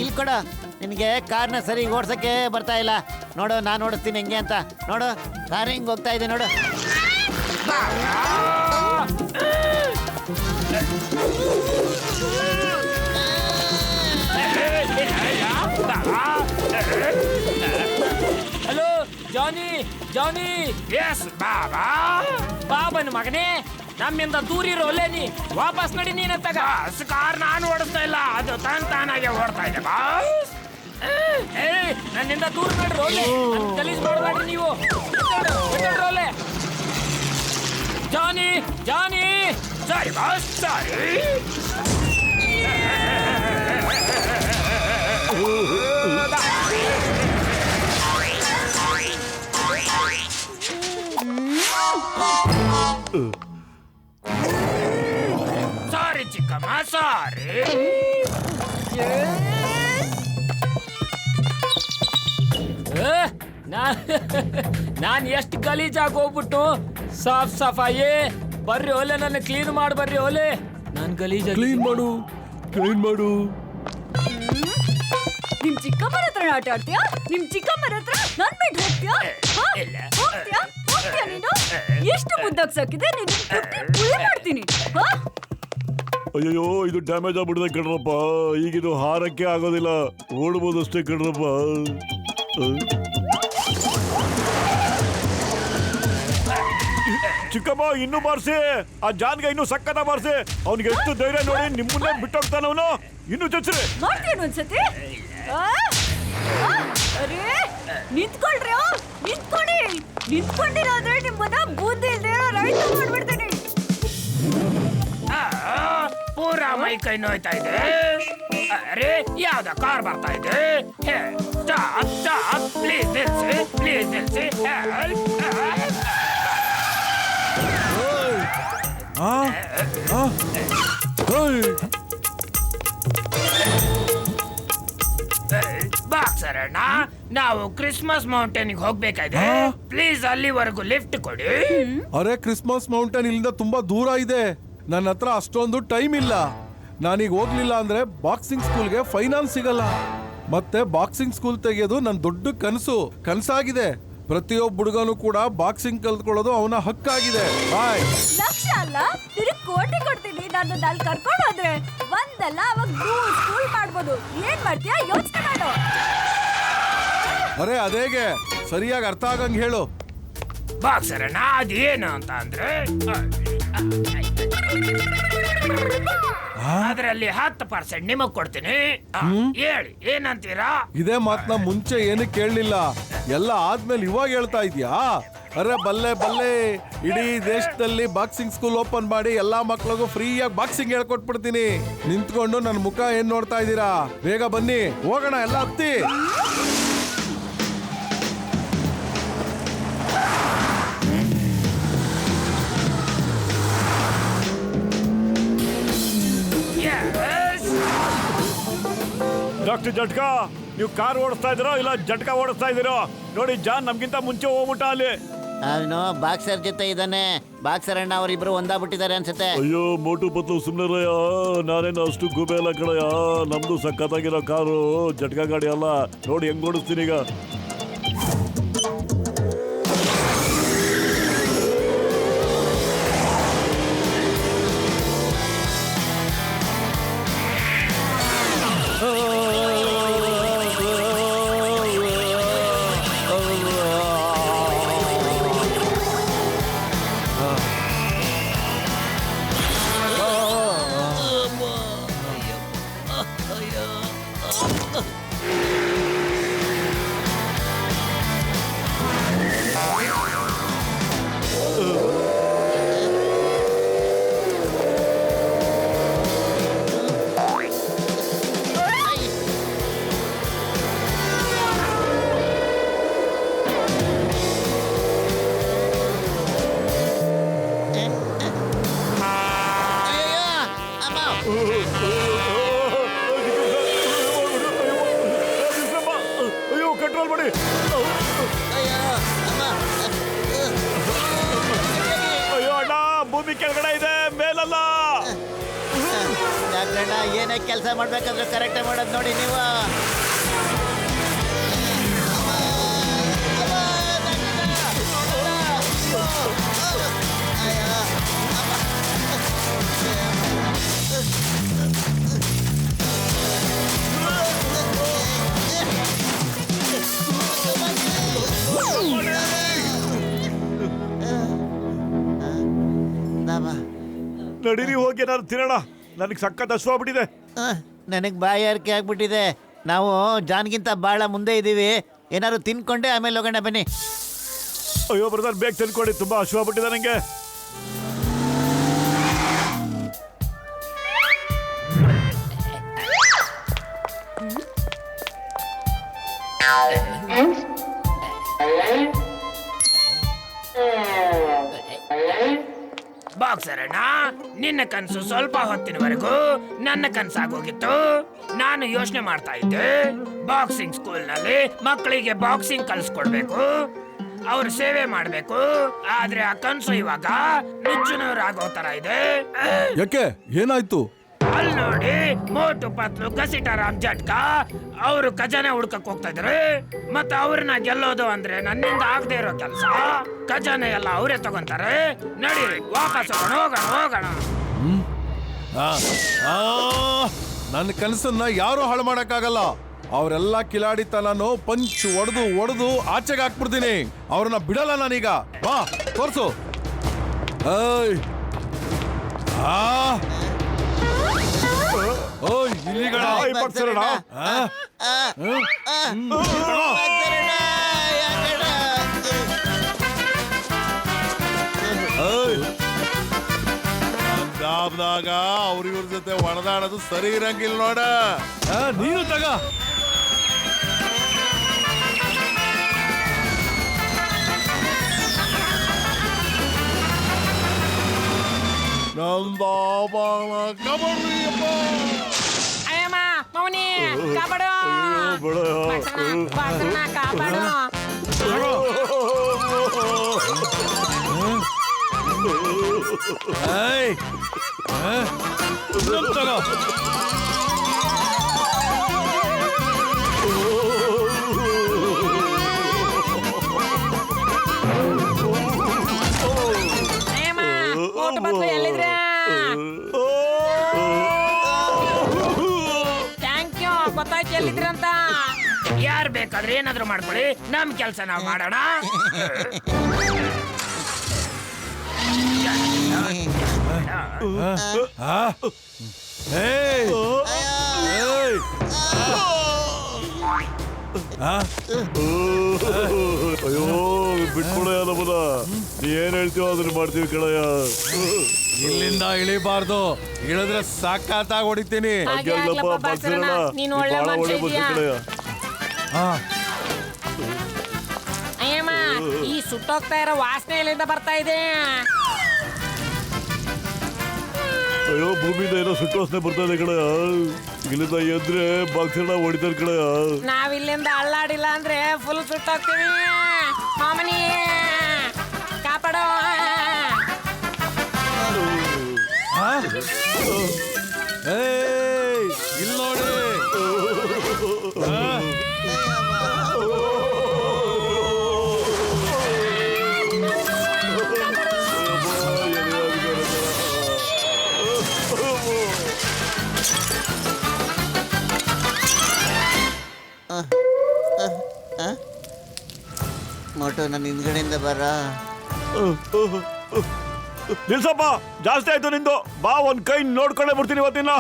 F: ಇಲ್ಲಿ ಕೊಡ. ನಿನಗೆ ಕಾರ್ನ ಸರಿ ಓಡ್ಸಕ್ಕೆ ಬರ್ತಾ ಇಲ್ಲ ನೋಡು. ನಾನು ಓಡಿಸ್ತೀನಿ ಹೆಂಗೆ ಅಂತ ನೋಡು. ಕಾರ್ ಹಿಂಗ್ ಹೋಗ್ತಾ ಇದೆ ನೋಡು.
D: ಹಲೋ ಜಾನಿ, ಜಾನಿ. ಎಸ್ ಬಾಬಾ. ಬಾಬನ ಮಗನೇ, ನಮ್ಮಿಂದ ದೂರ ಇರೋ ಒಲೆ ನೀ ವಾಪಸ್ ನಡಿ ನೀನ ತಗ ಕಾರ್ ನಾನು ಓಡಿಸ್ತಾ ಇಲ್ಲ ಅದು ತಾನಾಗೆ ಓಡ್ತಾ ಇದೆ ಬಾಸ್ ನನ್ನಿಂದ ದೂರ ನಡ್ರಿ ಒಲೆ ಗಲೀಜ್ ಮಾಡಬೇಡ್ರಿ ನೀವು ಒಲೆ ಜಾನಿ ಜಾನಿ ಸಾರಿ ಬಾಸ್ ಸಾರಿ ಸಾರಿ ಚಿಕ್ಕಮ್ಮ ಸಾರಿ ನಾನು ಎಷ್ಟು ಗಲೀಜಾಗಿ ಹೋಗ್ಬಿಟ್ಟು ಸಾಫ್ ಸಫಾಯಿ ಬರ್ರಿ ಒಲೆ ನನ್ನ ಕ್ಲೀನ್ ಮಾಡಿ ಬರ್ರಿ ಒಲೆ ನಾನು ಗಲೀಜ್
C: ಕ್ಲೀನ್ ಮಾಡು
G: ನಿಮ್ ಚಿಕ್ಕಮ್ಮನ ಹತ್ರ ಆಟ ಆಡ್ತೀಯಾ? ನಿಮ್ ಚಿಕ್ಕಮ್ಮನ ಹತ್ರ ನನ್ ಬಿಟ್ಟು ಹೋಗ್ತೀಯಾ? ಹೋಗ್ತೀಯಾ ನೀನು? ಎಷ್ಟು ಮುದ್ದಾಗ್ ಸಾಕಿದೆ ನೀನು ಪುಳ್ಳೆ ಮಾಡ್ತೀನಿ.
E: ಅಯ್ಯೋ ಇದು ಡ್ಯಾಮೇಜ್ ಆಗ್ಬಿಡಿದೆ ಕಣ್ರಪ್ಪ. ಈಗಿದು ಹಾರಕ್ಕೆ ಆಗೋದಿಲ್ಲ, ಓಡ್ಬೋದು ಅಷ್ಟೇ ಕಣ್ರಪ್ಪ. ಚಿಕ್ಕಮ್ಮ ಇನ್ನೂ ಬಾರ್ಸಿ, ಆ ಜಾನ್ಗೆ ಇನ್ನೂ ಸಕ್ಕತ್ತ ಬಾರ್ಸಿ. ಅವ್ನಿಗೆ ಎಷ್ಟು ಧೈರ್ಯ ನೋಡಿ ನಿಮ್ಮನ್ನೇ ಬಿಟ್ಟೋಗ್ತಾನ ಅವನು. ಇನ್ನೂ ಚಚ್ರಿ
G: ಮಾಡ್ತೇನು ಒಂದ್ಸತಿ? ಅರೇ ನಿಂತ್ಕೊಳ್ರಿ, ನಿಂತ್ಕೊಂಡಿರೋದ್ರೆ ನಿಮ್ಮನ್ನ ಬೂದಿ ಇಲ್ದೇ ರೈತ ಮಾಡ್ಬಿಡ್ತೀನಿ.
D: ಪೂರಾ ಮೈ ಕೈ ನೋಯ್ತಾ ಇದೆ. ಅರೆ ಯಾವ್ದ ಕಾರ್ ಬರ್ತಾ ಇದೆ. ಸ್ಟಾಪ್ ಪ್ಲೀಸ್ ನಿಲ್ಸಿ ಬಾಕ್ಸರಣ್ಣ, ನಾವು ಕ್ರಿಸ್ಮಸ್ ಮೌಂಟೇನ್ಗೆ ಹೋಗ್ಬೇಕಾಗಿದೆ. ಪ್ಲೀಸ್ ಅಲ್ಲಿವರೆಗೂ ಲಿಫ್ಟ್ ಕೊಡಿ.
C: ಅರೆ ಕ್ರಿಸ್ಮಸ್ ಮೌಂಟೇನ್ ಇಲ್ಲಿಂದ ತುಂಬಾ ದೂರ ಇದೆ, ನನ್ನ ಹತ್ರ ಅಷ್ಟೊಂದು ಟೈಮ್ ಇಲ್ಲ. ನಾನೀಗ ಹೋಗ್ಲಿಲ್ಲ ಅಂದ್ರೆ ಬಾಕ್ಸಿಂಗ್ ಸ್ಕೂಲ್ಗೆ ಫೈನಾನ್ಸ್ ಸಿಗಲ್ಲ. ಮತ್ತೆ ಬಾಕ್ಸಿಂಗ್ ಸ್ಕೂಲ್ ತೆಗೆಯೋದು ನನ್ನ ದೊಡ್ಡ ಕನಸಾಗಿದೆ. ಪ್ರತಿಯೊಬ್ಬ ಹುಡುಗನು ಕೂಡ ಬಾಕ್ಸಿಂಗ್ ಕಲ್ತ್ಕೊಳ್ಳೋದು ಅವನ ಹಕ್ಕಾಗಿದೆ. ಬಾಯ್.
G: ಲಕ್ಷ ಅಲ್ಲ, ನಿನಗೆ ಕೋಟಿ ಕೊಡ್ತೀನಿ. ನಾನು ಅಲ್ಲಿ ಕರ್ಕೊಂಡು ಹೋದ್ರೆ ಒಂದಲ್ಲ ಅವಾಗ ಸ್ಕೂಲ್ ಮಾಡ್ಬೋದು. ಏನ್ ಮಾಡ್ತೀಯಾ ಯೋಚನೆ ಮಾಡು.
C: ಅರೆ ಅದೇಗೆ ಸರಿಯಾಗಿ ಅರ್ಥ ಆಗಂಗ್ ಹೇಳು.
D: ಬಾಕ್ಸರಣ್ಣ ಅದೇನು ಅಂತ ಅಂದ್ರೆ ಅದರಲ್ಲಿ 10% ನಿಮಗ್ ಕೊಡ್ತೀನಿ. ಹೇಳಿ ಏನಂತೀರಾ?
C: ಇದೇ ಮಾತನ್ನ ಮುಂಚೆ ಏನಕ್ಕೆ ಕೇಳಲಿಲ್ಲ, ಎಲ್ಲ ಆದ್ಮೇಲೆ ಇವಾಗ ಹೇಳ್ತಾ ಇದ್ಯಾ? ಅರೆ ಬಲ್ಲೆ ಇಡೀ ದೇಶದಲ್ಲಿ ಬಾಕ್ಸಿಂಗ್ ಸ್ಕೂಲ್ ಓಪನ್ ಮಾಡಿ ಎಲ್ಲಾ ಮಕ್ಳಿಗೂ ಫ್ರೀಯಾಗಿ ಬಾಕ್ಸಿಂಗ್ ಹೇಳ್ಕೊಟ್ಬಿಡ್ತೀನಿ. ನಿಂತ್ಕೊಂಡು ನನ್ನ ಮುಖ ಏನ್ ನೋಡ್ತಾ ಇದ್ದೀರಾ? ಬೇಗ ಬನ್ನಿ, ಹೋಗೋಣ ಎಲ್ಲ ಹತ್ತಿ.
E: ಡಾಕ್ಟರ್ ಜಟ್ಕಾ, ನೀವು ಕಾರ್ ಓಡಿಸ್ತಾ ಇದ್ದೀರೋ ಇಲ್ಲ ಜಟ್ಕಾ ಓಡಿಸ್ತಾ ಇದ್ದೀರೋ? ನೋಡಿ ಜಾನ್ ನಮ್ಗಿಂತ ಮುಂಚೆ ಹೋಗ್ಬಿಟ್ಟ ಅಲ್ಲಿ.
F: ಅವನು ಬಾಕ್ಸರ್ ಜೊತೆ ಇದ್ದಾನೆ. ಬಾಕ್ಸರ್ ಅಣ್ಣ ಅವರಿಬ್ರು ಒಂದಾಗ್ಬಿಟ್ಟಿದ್ದಾರೆ ಅನ್ಸುತ್ತೆ.
E: ಅಯ್ಯೋ ಮೋಟು ಪತ್ಲು ಸುಮ್ನಿರಯ್ಯ, ನಾನೇನು ಅಷ್ಟು ಗೂಬೆ ಅಲ್ಲ ಕಣಯ್ಯ. ನಮ್ದು ಸಖತ್ತಾಗಿರೋ ಕಾರು, ಜಟ್ಕಾ ಗಾಡಿ ಅಲ್ಲ. ನೋಡಿ ಹೆಂಗ್ ಓಡಿಸ್ತೀನಿ ಈಗ. ಅಯ್ಯೋ ಕಂಟ್ರೋಲ್ ಮಾಡಿ. ಅಯ್ಯೋ ಅಣ್ಣ, ಭೂಮಿ ಕೆಳಗಡೆ ಇದೆ, ಮೇಲಲ್ಲ.
F: ಡಾಕ್ಟರ್ ಅಣ್ಣ ಏನೇ ಕೆಲಸ ಮಾಡ್ಬೇಕಾದ್ರೆ ಕರೆಕ್ಟಾಗಿ ಮಾಡೋದು ನೋಡಿ ನೀವು.
E: ನಡೀರಿ ಹೋಗಿ ಏನಾದ್ರು ತಿನ್ನೋಣ. ನನಗೆ ಸಖತ್ ಹಸುವಾಗ್ಬಿಟ್ಟಿದೆ.
F: ನನಗೆ ಬಾಯಾರಿಕೆ ಆಗ್ಬಿಟ್ಟಿದೆ. ನಾವು ಜಾನ್ಗಿಂತ ಭಾಳ ಮುಂದೆ ಇದ್ದೀವಿ. ಏನಾದ್ರು ತಿನ್ಕೊಂಡೆ ಆಮೇಲೆ ಹೋಗೋಣ ಬನ್ನಿ.
E: ಅಯ್ಯೋ ಬ್ರದರ್, ಬೇಗ ತಿನ್ಕೊಡಿ, ತುಂಬಾ ಹಸುವಾಗ್ಬಿಟ್ಟಿದೆ ನನಗೆ.
D: ಬಾಕ್ಸರಣ್ಣ, ನಿನ್ನ ಕನಸು ಸ್ವಲ್ಪ ಹೊತ್ತಿನವರೆಗೂ ನನ್ನ ಕನಸಾಗೋಗಿತ್ತು. ನಾನು ಯೋಚನೆ ಮಾಡ್ತಾ ಇದ್ದೆ, ಬಾಕ್ಸಿಂಗ್ ಸ್ಕೂಲ್ನಲ್ಲಿ ಮಕ್ಕಳಿಗೆ ಬಾಕ್ಸಿಂಗ್ ಕಲಿಸ್ಕೊಡ್ಬೇಕು, ಅವ್ರ ಸೇವೆ ಮಾಡ್ಬೇಕು. ಆದ್ರೆ ಆ ಕನಸು ಇವಾಗ ನುಚ್ಚುನೂರಾಗೋ ತರ ಇದೆ.
C: ಯಾಕೆ ಏನಾಯ್ತು?
D: ಅಲ್ಲಿ ನೋಡಿ, ಮೋಟು ಪತ್ಲು ಗಸಿಟಾರಾಮ್ ಜಟ್ಕಾ ಅವರು ಖಜಾನೆ ಹುಡ್ಕಕ್ ಹೋಗ್ತಾ ಇದಾರೆ. ಮತ್ತೆ ಅವ್ರನ್ನ ಗೆಲ್ಲೋದು ಅಂದ್ರೆ ನನ್ನಿಂದ ಆಗದೆ ಇರೋ ಕೆಲಸ. ಖಜಾನೆ ಎಲ್ಲ ಅವರೇ ತಗೊಂತಾರೆ. ನಡಿ ವಾಪಸ್ ಹೋಗೋಣ.
C: ನನ್ನ ಕನಸನ್ನ ಯಾರು ಹಾಳು ಮಾಡಕ್ಕಾಗಲ್ಲ. ಅವರೆಲ್ಲ ಕಿಲಾಡಿತನನು ಪಂಚ್ ಒಡೆದು ಆಚೆಗೆ ಹಾಕ್ಬಿಡ್ತೀನಿ. ಅವ್ರನ್ನ ಬಿಡಲ್ಲ ನಾನೀಗ. ಬಾ ತೋರ್ಸು. ಓಯ್ ಇಲಿಗಳ ದಾಗ ಅವ್ರಿವ್ರ ಜೊತೆ ಒಣದಾಡೋದು ಸರಿ ಇರಂಗಿಲ್ಲ ನೋಡ. ನೀನು ತಗ.
D: ಎಲ್ಲಿದ್ರೆ ಥ್ಯಾಂಕ್ ಯು, ಗೊತ್ತಾಯ್ತು ಎಲ್ಲಿದ್ರಂತ. ಯಾರು ಬೇಕಾದ್ರೆ ಏನಾದ್ರು ಮಾಡ್ಕೊಳ್ಳಿ, ನಮ್ ಕೆಲ್ಸ ನಾವ್ ಮಾಡೋಣ.
E: ಅಯ್ಯೋ ಬಿಟ್ಕೊಳಯ್ಯ ನಮ್ಮದ. ನೀ ಏನ್ ಹೇಳ್ತೀವೋ ಅದನ್ನ ಮಾಡ್ತೀವಿ ಕಣಯ್ಯ.
C: ಇಲ್ಲಿಂದ ಇಳಿಬಾರ್ದು, ಇಳಿದ್ರೆ ಸಾಕಾತಾಗ ಹೊಡಿತೀನಿ.
D: ನೀನು ಒಳ್ಳೆ ಅಯ್ಯಮ್ಮ, ಈ ಸುಟ್ಟೋಗ್ತಾ ಇರೋ ವಾಸನೆ ಎಲ್ಲಿಂದ ಬರ್ತಾ ಇದೆ?
E: ಅಯ್ಯೋ, ಭೂಮಿಯಿಂದ ಏನೋ ಸುಟ್ಟು ವಾಸನೆ ಬರ್ತಾ ಇದೆ ಕಣಯ್ಯ. ಇಲ್ಲಿಂದ ಎದ್ರೆ ಬಾಕ್ಸಣ್ಣ ಹೊಡಿತಾರೆ ಕಣಯ್ಯ.
D: ನಾವ್ ಇಲ್ಲಿಂದ ಅಳ್ಳಾಡಿಲ್ಲ ಅಂದ್ರೆ ಫುಲ್ ಸುಟ್ಟೋಗ್ತೀವಿ. ಮಾಮನಿ ಕಾಪಾಡೋ.
C: ಇಲ್ಲಿ ನೋಡಿ.
F: ಮೋಟು ನನ್ನ ಹಿಂದ್ಗಡೆಯಿಂದ ಬರ.
E: ನಿಲ್ಸಪ್ಪ, ಜಾಸ್ತಿ ಆಯ್ತು ನಿಂದು. ಬಾ, ಒಂದ್ ಕೈ ನೋಡ್ಕೊಂಡೇ ಬಿಡ್ತೀನಿ ಇವತ್ತಿನ.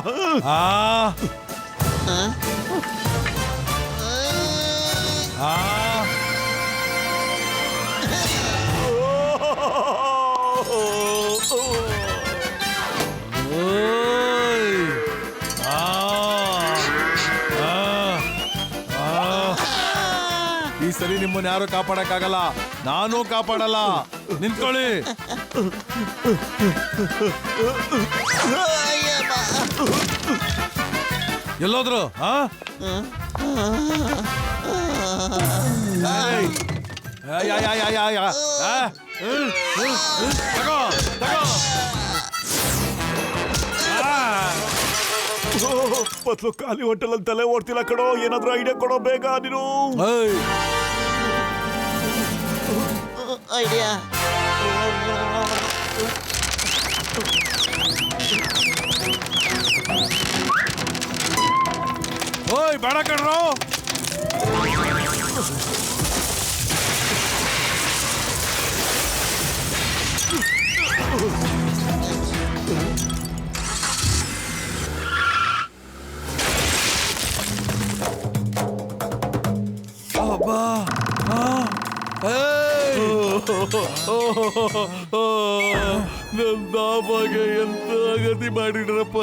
C: ಈ ಸರಿ ನಿಮ್ಮನ್ನ ಯಾರು ಕಾಪಾಡಕ್ಕಾಗಲ್ಲ, ನಾನು ಕಾಪಾಡಲ್ಲ. ನಿಂತ್ಕೊಳ್ಳಿ. ಎಲ್ಲೋದ್ರು?
E: ಪತ್ಲು ಖಾಲಿ ಹೋಟೆಲ್ ತಲೆ ಓಡ್ತಿಲ್ಲ ಕಣೋ. ಏನಾದ್ರೂ ಐಡಿಯಾ ಕೊಡೋ ಬೇಗ ನೀನು.
F: ಐಡಿಯಾ
C: ಓಯ್ ಬೇಡ ಕಣ್ರೋ. ಅಬ್ಬಾ
E: ನಮ್ಗೆ ಎಂತ ಗತಿ ಮಾಡಿಡ್ರಪ್ಪ.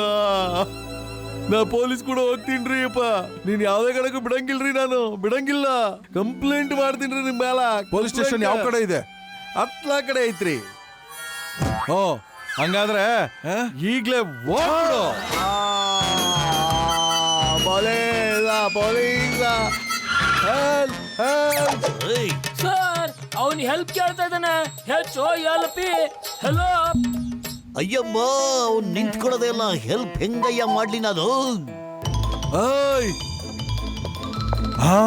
E: ನಾ ಪೊಲೀಸ್ ಕೂಡ ಹೋಗ್ತೀನ್ರಿ ಅಪ್ಪ. ನೀನ್ ಯಾವ್ದೇ ಕಡೆಗೂ ಬಿಡಂಗಿಲ್ರಿ, ನಾನು ಬಿಡಂಗಿಲ್ಲ. ಕಂಪ್ಲೇಂಟ್ ಮಾಡ್ತೀನ್ರಿ ನಿಮ್ ಮೇಲ.
C: ಪೊಲೀಸ್ ಸ್ಟೇಷನ್ ಯಾವ ಕಡೆ ಇದೆ?
E: ಹತ್ಲಾ ಕಡೆ ಐತ್ರಿ.
C: ಓ ಹಂಗಾದ್ರೆ
E: ಈಗ್ಲೇ ಓಡು.
D: ಸರ್ ಅವನ್ ಹೆಲ್ಪ್ ಕೇಳ್ತಾ ಇದ್ದಾನೆ. ಹೆಚ್ಚು ಹೆಲ್ಪ್ ಹೆಲೋ.
F: ಅಯ್ಯಮ್ಮ ಅವ್ನು ನಿಂತ್ಕೊಡೋದೇ ಇಲ್ಲ, ಹೆಲ್ಪ್ ಹೆಂಗಯ್ಯ ಮಾಡ್ಲಿ ನಾನು?
C: ಹಾ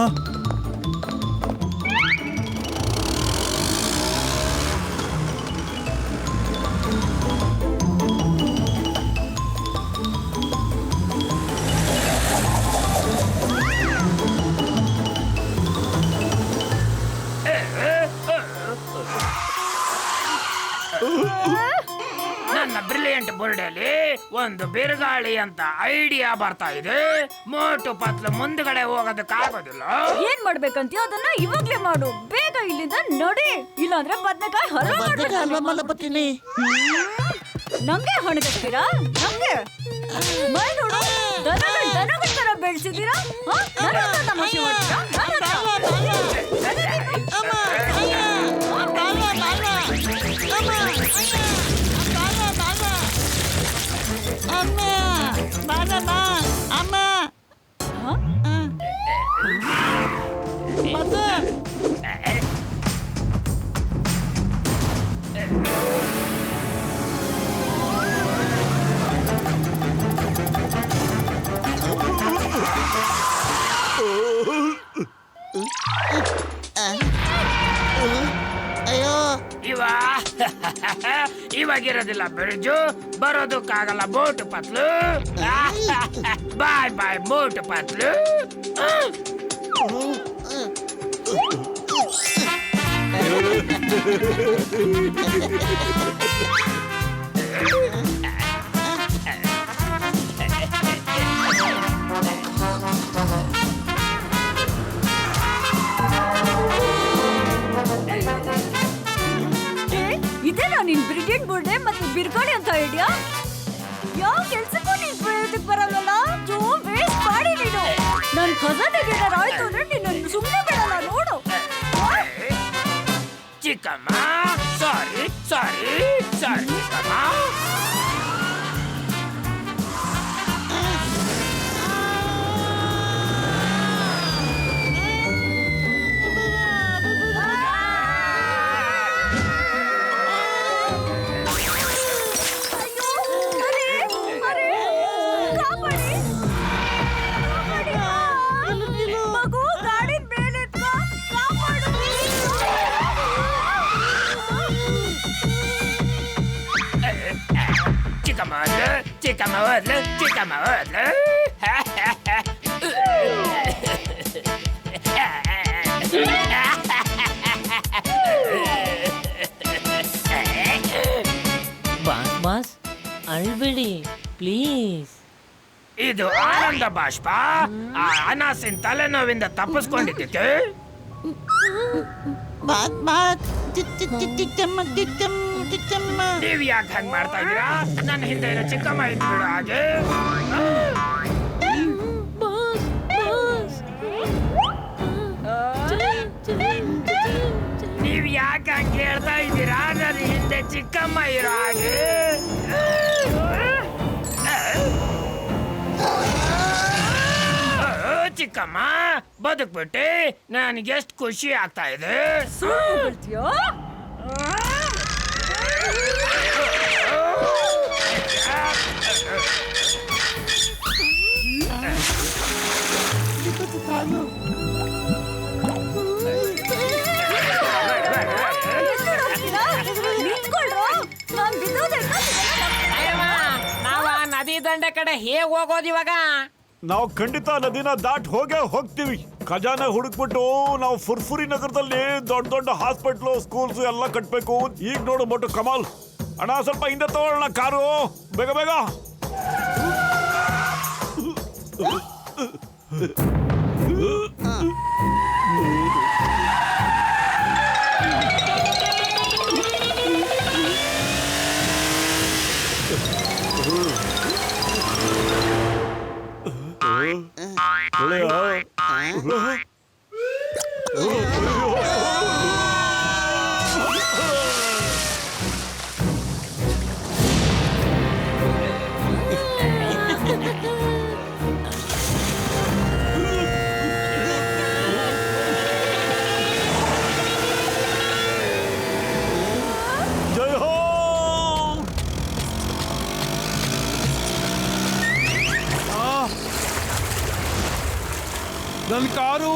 D: ನನ್ನ ಬ್ರಿಲಿಯಂಟ್ ಬೋರ್ಡಲ್ಲಿ ಒಂದು ಬಿರುಗಾಳಿ ಅಂತ ಐಡಿಯಾ ಬರ್ತಾ ಇದೆ. ಮೋಟು ಪತ್ಲು ಮುಂದ್ಗಡೆ ಹೋಗೋದಕ್ಕಾಗೋದಿಲ್ಲ.
G: ಏನ್ ಮಾಡ್ಬೇಕಂತೀಯ ಅದನ್ನ ಇವಾಗ್ಲೇ ಮಾಡು. ಬೇಗ ಇಲ್ಲಿಂದ ನಡಿ, ಇಲ್ಲಾಂದ್ರೆ ಬದ್ನೆಕಾಯಿ ಹಲ್ವಾ
F: ಬರ್ತೀನಿ.
G: ನಂಗೆ ಹಣಗತ್ತೀರಾ? ನಂಗೆ ಮೈ ನೋಡು, ದನಗಳ ತರ ಬೆಳ್ಸಿದೀರಾ. ತಮಾಷೆ ಮಾಡ್ತೀರಾ?
D: ಇವಾಗಿರೋದಿಲ್ಲ ಬ್ರಿಡ್ಜು, ಬರೋದಕ್ಕಾಗಲ್ಲ ಬೋಟು ಪತ್ಲು. ಬಾಯ್ ಬಾಯ್ ಬೋಟು ಪತ್ಲು.
G: ಇದೇನಾ ನಿನ್ ಬ್ರಿಗೇಡ್ ಬೋರ್ಡೆ ಮತ್ತೆ ಬಿರ್ಗಾಳಿ ಅಂತ ಐಡಿಯಾ? ಯಾವ ಕೆಲ್ಸಕ್ಕೂ ನೀನ್ ಪ್ರಯೋಜನಕ್ಕೆ ಬರಲ್ಲ. ವೇಸ್ಟ್ ಮಾಡಿ ನೀನು. ನನ್ ಖಜಾನೆಗೆ ಏನಾರು ಆಯ್ತು ಅಂದ್ರೆ ನಿನ್ನ ಸುಮ್ಮನೆ ಬಿಡಲ್ಲ ನೋಡು.
D: ಚಿಕ್ಕಮ್ಮ ಸಾರಿ ಸಾರಿ ಸಾರಿ ಚಿಕ್ಕಮ್ಮ. Chickama odle, chickama odle.
H: Boss ಅಳ್ಬೇಡಿ ಪ್ಲೀಸ್.
D: ಇದು ಆನಂದ ಬಾಷ್ಪ. ಆ ಅನಾಸಿನ ತಲೆನೋವಿಂದ ತಪ್ಪಿಸ್ಕೊಂಡಿದ್ದಕ್ಕೆ ನೀವ್ ಯಾಕೆ ಹಂಗ್ ಮಾಡ್ತಾ ಇದೀರಾ? ನನ್ನ ಹಿಂದೆ ಇರೋ ಚಿಕ್ಕಮ್ಮ ಇದ್ಬಿಡು ಹಾಗೆ. ನೀವ್ ಯಾಕೆ ಹಂಗೆ ಹೇಳ್ತಾ ಇದ್ದೀರಾ? ನನ್ನ ಹಿಂದೆ ಚಿಕ್ಕಮ್ಮ ಇರೋ ಹಾಗೆ. ಚಿಕ್ಕಮ್ಮ ಬದುಕ್ಬಿಟ್ಟೆ, ನನಗೆ ಎಷ್ಟು ಖುಷಿ ಆಗ್ತಾ ಇದೆ. ನಾವ ನದಿ ದಂಡೆ ಕಡೆ ಹೇಗ್ ಹೋಗೋದು ಇವಾಗ?
E: ನಾವು ಖಂಡಿತ ನದಿನ ದಾಟ್ ಹೋಗ್ತೀವಿ. ಖಜಾನೆ ಹುಡುಕ್ಬಿಟ್ಟು ನಾವು ಫುರ್ಫುರಿ ನಗರದಲ್ಲಿ ದೊಡ್ಡ ದೊಡ್ಡ ಹಾಸ್ಪಿಟ್ಲು, ಸ್ಕೂಲ್ಸ್ ಎಲ್ಲ ಕಟ್ಬೇಕು. ಈಗ ನೋಡು ಮೋಟು ಕಮಾಲ್. ಅಣ್ಣ ಸ್ವಲ್ಪ ಹಿಂದೆ ತಗೊಳ್ಳೋಣ ಕಾರು. ಬೇಗ ಬೇಗ. ಜೈ ಹೋ.
C: ನನ್ನ ಕಾರು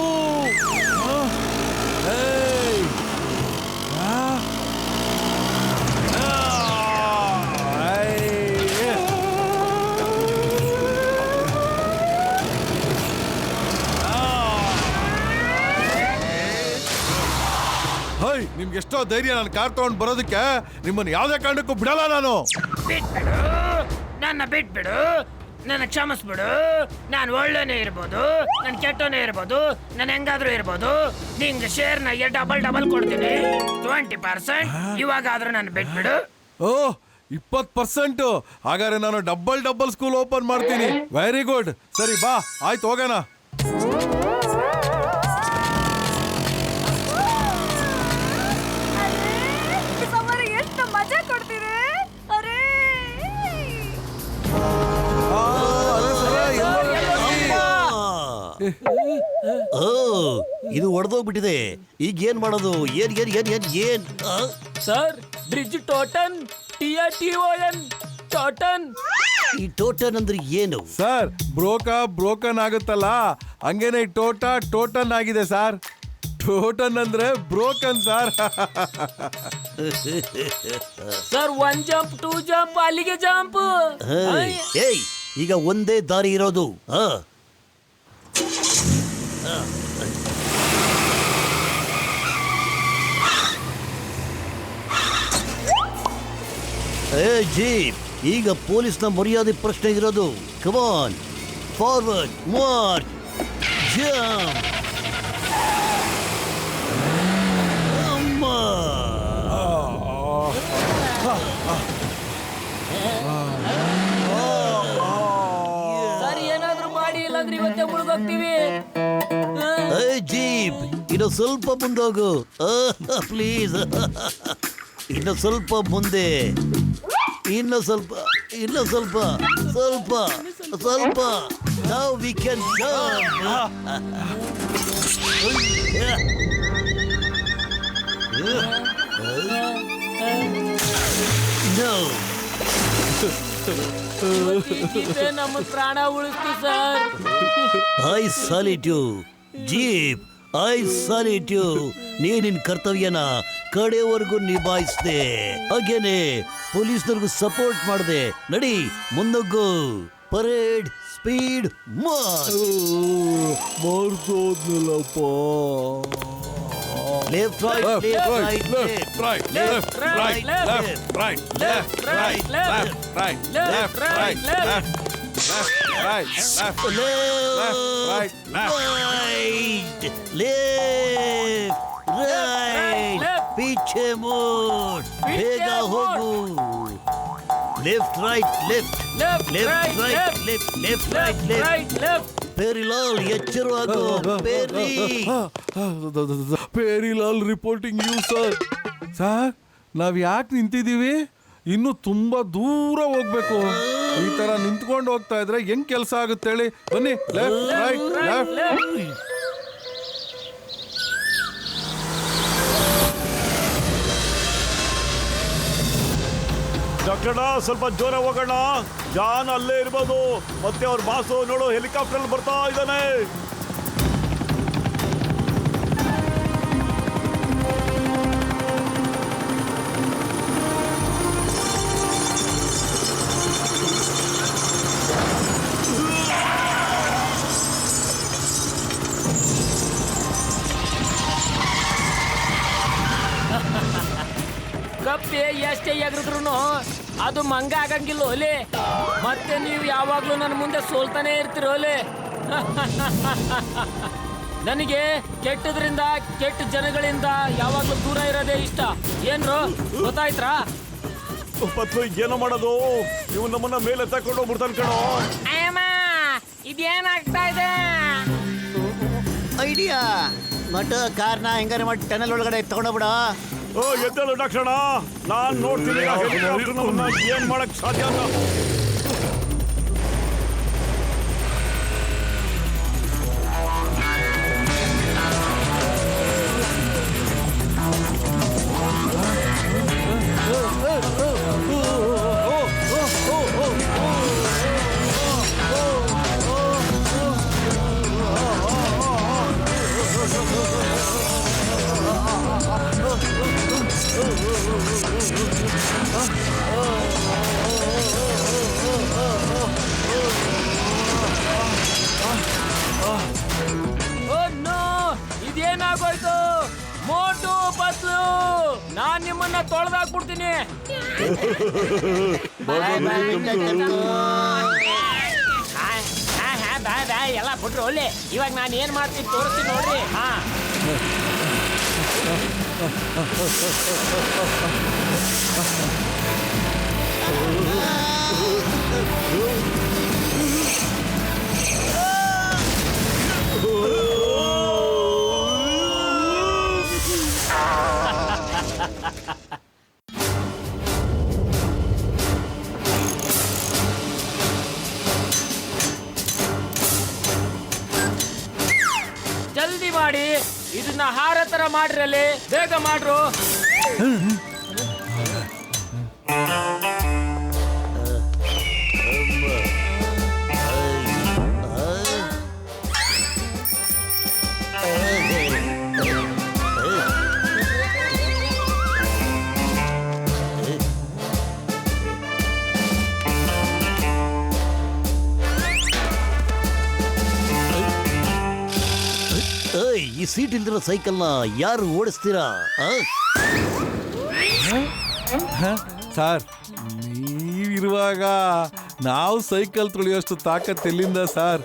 C: ಏಯ್! ಏಯ್! ಹೈ, ನಿಮ್ಗೆ ಎಷ್ಟೋ ಧೈರ್ಯ ನನ್ನ ಕಾರ್ ತಗೊಂಡು ಬರೋದಕ್ಕೆ. ನಿಮ್ಮನ್ನು ಯಾವುದೇ ಕಾರಣಕ್ಕೂ ಬಿಡಲ್ಲ ನಾನು.
D: ಬಿಟ್ಬಿಡು, ನನ್ನ ಬಿಟ್ಬಿಡು, ನನ್ನ ಕ್ಷಮಿಸ್ಬಿಡು. ನಾನು ಒಳ್ಳೆನೇ ಇರ್ಬೋದು, ನಾನು ಕೆಟ್ಟೋನೇ ಇರ್ಬೋದು, ನಾನು ಹೆಂಗಾದ್ರೂ ಇರ್ಬೋದು. ನಿಂಗೆ ಶೇರ್ನ ಡಬಲ್ ಕೊಡ್ತೀನಿ, 20%. ಇವಾಗಾದ್ರೂ ನಾನು ಬಿಟ್ಬಿಡು.
C: ಓ 20%. ಹಾಗಾದ್ರೆ ನಾನು ಡಬಲ್ ಸ್ಕೂಲ್ ಓಪನ್ ಮಾಡ್ತೀನಿ. Very good. ಸರಿ ಬಾ, ಆಯ್ತು ಹೋಗೋಣ.
G: ಎಷ್ಟು ಮಜಾ ಕೊಡ್ತೀರಿ. ಅರೇ
F: ಓ ಇದು ಒಡೆದೋಗ್ಬಿಟ್ಟಿದೆ. ಈಗ ಏನ್ ಮಾಡೋದು? ಏನ್ ಏನ್ ಏನ್ ಏನ್ ಏನ್ ಆ?
D: ಸರ್, ಬ್ರಿಡ್ಜ್ ಟೋಟನ್, TOTON ಟೋಟನ್.
F: ಈ ಟೋಟನ್ ಅಂದ್ರೆ ಏನು?
C: ಸರ್, ಬ್ರೋಕನ್ ಆಗುತ್ತಲ್ಲ, ಹಂಗೇನೆ ಟೋಟನ್ ಆಗಿದೆ ಸರ್. ಟೋಟನ್ ಅಂದ್ರೆ broken sir.
D: Sir, 1 jump 2 jump, ಅಲ್ಲಿಗೆ ಜಂಪ್.
F: ಏಯ್, ಈಗ ಒಂದೇ ದಾರಿ ಇರೋದು. ಜೀಪ್, ಈಗ ಪೊಲೀಸ್ನ ಮರ್ಯಾದೆ ಪ್ರಶ್ನೆ ಇರೋದು. ಕಮಾನ್, ಫಾರ್ವರ್ಡ್, ಮಾರ್ಚ್, ಜಂಪ್. ಅಮ್ಮ,
D: ಸರ್, ಏನಾದ್ರೂ ಮಾಡಿ, ಇಲ್ಲಾಂದ್ರೆ ಇವತ್ತೇ ಮುಳುಗೋಗ್ತೀವಿ.
F: ಜೀಪ್, ಇನ್ನು ಸ್ವಲ್ಪ ಮುಂದೋಗು ಪ್ಲೀಸ್. ಇನ್ನು ಸ್ವಲ್ಪ ಮುಂದೆ, ಇನ್ನು ಸ್ವಲ್ಪ Now we can jump. No.
D: ಇದೇ ನಮ್ಮ ಪ್ರಾಣ ಉಳಿಸ್ತು sir.
F: I salute you, Jeep. I salute you. ನೀನಿನ್ ಕರ್ತವ್ಯನ ಕಡೆವರೆಗೂ ನಿಭಾಯಿಸ್ದೆ. ಹಾಗೇನೆ ಪೊಲೀಸ್ನವ್ರಿಗೂ ಸಪೋರ್ಟ್ ಮಾಡಿದೆ. ನಡಿ ಮುಂದೋಗು. ಪರೇಡ್ ಸ್ಪೀಡ್
C: ಮಾರ್ದೋದ್ನಲ್ಲಪ್ಪ.
F: ಲೆಫ್ಟ್ ರೈಟ್ ಪೀछे मोड़. ಬೇಗ ಹೋಗು. Left right left. ಪೇರಿಲಾಲ್, ಎಚ್ಚರವಾಗು.
C: Perilal reporting you sir. Sir, ನಾವ್ ಯಾಕೆ ನಿಂತಿದೀವಿ? ಇನ್ನು ತುಂಬಾ ದೂರ ಹೋಗ್ಬೇಕು. ಈ ತರ ನಿಂತ್ಕೊಂಡು ಹೋಗ್ತಾ ಇದ್ರೆ ಹೆಂಗ್ ಕೆಲಸ ಆಗುತ್ತೆ ಹೇಳಿ? ಬನ್ನಿ, ಲೆಫ್ಟ್ ರೈಟ್ ಲೆಫ್ಟ್.
E: ಡಾಕ್ಟರ್ನ ಸ್ವಲ್ಪ ಜೋರ ಹೋಗೋಣ. ಜಾನ್ ಅಲ್ಲೇ ಇರ್ಬೋದು. ಮತ್ತೆ ಅವ್ರ ಬಾಸು ನೋಡು, ಹೆಲಿಕಾಪ್ಟರ್ ಬರ್ತಾ ಇದ್ದಾನೆ.
D: ಕಪ್ಪೆ ಎಷ್ಟೇ ಎಗರಿದ್ರು ಅದು ಮಂಗ ಆಗಂಗಿಲ್ಲ ಓಲೆ. ಮತ್ತೆ ನೀವು ಯಾವಾಗ್ಲೂ ನನ್ನ ಮುಂದೆ ಸೋಲ್ತಾನೆ ಇರ್ತೀರ ಓಲೆ. ನನಗೆ ಕೆಟ್ಟದ್ರಿಂದ ಕೆಟ್ಟ ಜನಗಳಿಂದ ಯಾವಾಗ್ಲೂ ದೂರ ಇರೋದೇ ಇಷ್ಟ. ಏನ್ರು ಗೊತ್ತಾಯ್ತ್ರಾ?
E: ಪತ್ಲು ಏನೋ ಮಾಡೋದು, ಇವ್ ನಮ್ಮನ್ನ ಮೇಲೆ ತಕೊಂಡು ಹೋಗ್ಬಿಡ್ತಾನೆ ಕಣೋ.
D: ಇದೇನಾಗ್ತಾ ಇದೆ?
F: ಐಡಿಯಾ ಮಟ ಕಾರ್ನ ಹೆಂಗಾರೆ ಮಾಡಿ ಟನಲ್ ಒಳಗಡೆ ತಗೊಂಡೋಗ್ಬಿಡ.
E: ಓ ಎದ್ದಳು ಡಾಕ್ಷಣ, ನಾನ್ ನೋಡ್ತೀನಿ ಏನ್ ಮಾಡಕ್ ಸಾಧ್ಯ ಅಂತ.
D: ಇದೇನಾಗೋಯ್ತು? ಮೋಟು ಪತ್ಲು, ನಾನ್ ನಿಮ್ಮನ್ನ ತೊಳೆದಾಕ್ಬಿಡ್ತೀನಿ. ಎಲ್ಲ ಬಿಟ್ರು ಒಳ್ಳೆ. ಇವಾಗ ನಾನು ಏನ್ ಮಾಡ್ತೀನಿ ತೋರಿಸ್ತೀನಿ ನೋಡ್ರಿ. ಹಾ ಜಲ್ದಿ ಮಾಡಿ, ಇದನ್ನ ಹಾರ ತರ ಮಾಡ್ರಲ್ಲಿ, ಬೇಗ ಮಾಡ್ರು.
F: ಈ ಸೀಟ್ ಇಲ್ದಿರೋ ಸೈಕಲ್ನ ಯಾರು ಓಡಿಸ್ತೀರಾ?
C: ಸರ್, ನೀವಿರುವಾಗ ನಾವು ಸೈಕಲ್ ತುಳಿಯೋಷ್ಟು ತಾಕತ್ ಎಲ್ಲಿಂದ sir?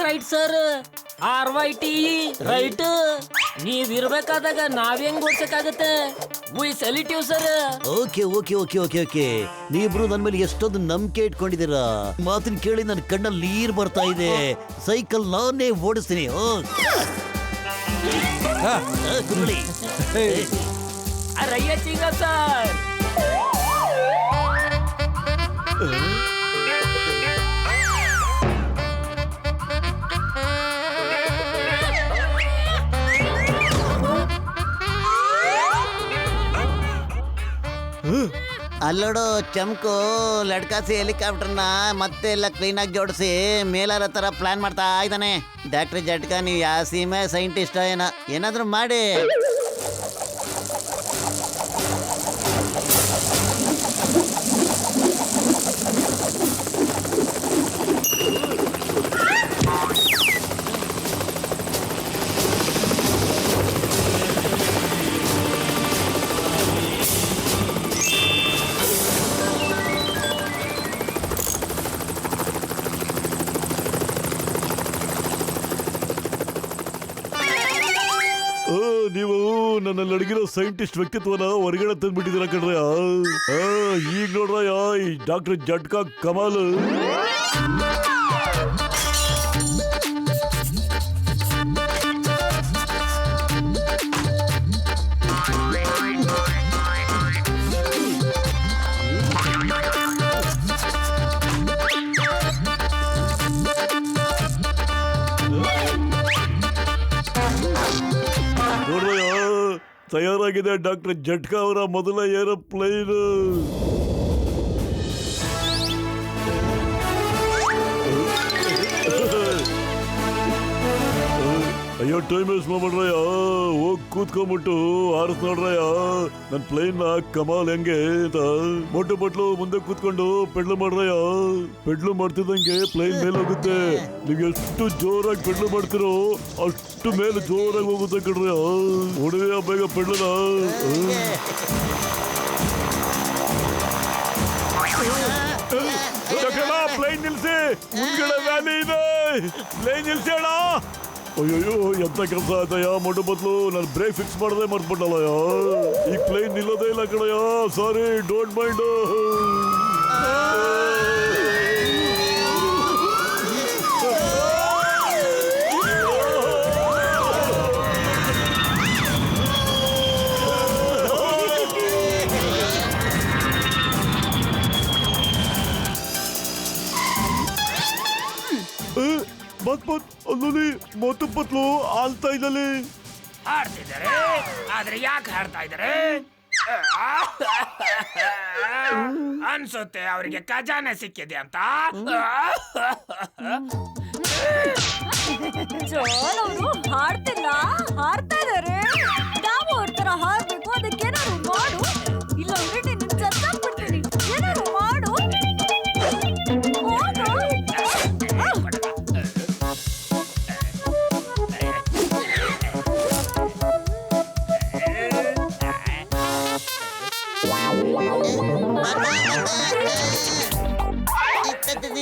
H: Right sir, RYT right. ನೀವ್ ಇರ್ಬೇಕಾದಾಗ ನಾವ್ ಹೆಂಗ್ ಓಡ್ಸಕ್ಕಾಗತ್ತೆ? We salute you sir.
F: Okay okay okay okay okay ನೀವಿಬ್ರು ನನ್ ಮೇಲೆ ಎಷ್ಟೊಂದು ನಂಬಿಕೆ ಇಟ್ಕೊಂಡಿದ್ದೀರಾ. ಮಾತಿನ ಕೇಳಿ ನನ್ನ ಕಣ್ಣಲ್ಲಿ ನೀರ್ ಬರ್ತಾ ಇದೆ. ಸೈಕಲ್ ನಾನೇ ಓಡಿಸ್ತೀನಿ.
D: ರಯ್ಯ ಚಿಂಗ ಸರ್.
F: ಅಲ್ಲೋಡು ಚಮಕು, ಲಡ್ಕಾಸಿ ಹೆಲಿಕಾಪ್ಟರ್ನ ಮತ್ತೆ ಎಲ್ಲ ಕ್ಲೀನಾಗಿ ಜೋಡಿಸಿ ಮೇಲಾರ ತರ ಪ್ಲಾನ್ ಮಾಡ್ತಾ ಇದ್ದಾನೆ. ಡಾಕ್ಟರ್ ಜಟ್ಕಾ, ನೀವು ಯಾವ ಸೀಮೆ ಸೈಂಟಿಸ್ಟ್ ಏನಾದ್ರೂ ಮಾಡಿ.
E: ನೀವು ನನ್ನಲ್ಲಿ ಅಡಗಿರೋ ಸೈಂಟಿಸ್ಟ್ ವ್ಯಕ್ತಿತ್ವನ ಹೊರಗಡೆ ತಂದ್ಬಿಟ್ಟಿದ್ದೀರ ಕಣ್ರೆ. ಈಗ ನೋಡ್ರ ಈ ಡಾಕ್ಟರ್ ಜಟ್ಕಾ ಕಮಾಲ್. ತಯಾರಾಗಿದೆ ಡಾಕ್ಟರ್ ಜಟ್ಕಾ ಅವರ ಮೊದಲ ಏರೋಪ್ಲೇನ್. ಅಯ್ಯೋ ಟೈಮ್ ವೇಸ್ಟ್ ಮಾಡ್ರಯ್ಯ, ಹೋಗಿ ಕೂತ್ಕೊಂಡ್ಬಿಟ್ಟು ಹಾರಿಸ್ ನೋಡ್ರಯ್ಯ ನನ್ನ ಪ್ಲೇನ್ ಕಮಾಲ್ ಹೆಂಗೆ ಅಂತ. ಮೊಟ್ಟೆ ಬಟ್ಲು ಮುಂದೆ ಕೂತ್ಕೊಂಡು ಪೆಡ್ಲು ಮಾಡ್ರಯ್ಯ. ಪೆಡ್ಲು ಮಾಡ್ತಿದ್ದಂಗೆ ಪ್ಲೇನ್ ಮೇಲೆ ಹೋಗುತ್ತೆ. ನೀವು ಎಷ್ಟು ಜೋರಾಗಿ ಪೆಡ್ಲು ಮಾಡ್ತಿರೋ ಅಷ್ಟು ಮೇಲೆ ಜೋರಾಗಿ ಹೋಗುತ್ತೆ ಕಣ್ರಯ್ಯ. ಹೊಡೆಯ ಬೇಗ ಪೆಡ್ಲನ. ಪ್ಲೇನ್ ನಿಲ್ಸಿ, ಮುಂದ್ಗಡೆ ವ್ಯಾಲಿ ಇದೆ, ಪ್ಲೇನ್ ನಿಲ್ಸಿ ಅಣ್ಣ. ಅಯ್ಯೋ ಎಂತ ಕೆಲಸ ಆಯ್ತಯ್ಯ ಮೊಟ್ಟು ಬದ್ಲು ನಾನು ಬ್ರೇಕ್ ಫಿಕ್ಸ್ ಮಾಡದೆ ಮರ್ತ್ಬಿಟ್ಟಲ್ಲಯ್ಯ. ಈ ಪ್ಲೇನ್ ನಿಲ್ಲೋದೇ ಇಲ್ಲ ಕಣಯ್ಯ, ಸಾರಿ, ಡೋಂಟ್ ಮೈಂಡ್. ಬತ್ ಅಲ್ಲಿ ಮೊತ್ತು ಪತ್ಲು ಆಲ್ತಾ ಇದ್ದಲ್ಲಿ
D: ಹಾಡ್ತಿದ್ದಾರೆ, ಆದ್ರೆ ಯಾಕೆ ಹಾಡ್ತಾ ಇದ್ದಾರೆ ಅನ್ಸುತ್ತೆ ಅವರಿಗೆ ಖಜಾನೆ ಸಿಕ್ಕಿದೆ ಅಂತ.
G: ಜೋಳವರು ಹಾಡ್ತಿಲ್ಲ, ಹಾಡ್ತಾ ಇದಾರೆ. ನಾವು ಅವ್ರ ತರ ಹಾಡ್ಬೇಕು, ಅದಕ್ಕೇನಾದ್ರು ಮಾಡು, ಇಲ್ಲಾಂದ್ರೆ ನಿನ್ನ ಚಚ್ಚಾಕ್ಬಿಡ್ತೀನಿ. ಏನಾದ್ರು ಮಾಡು. ಅಯ್ಯೋ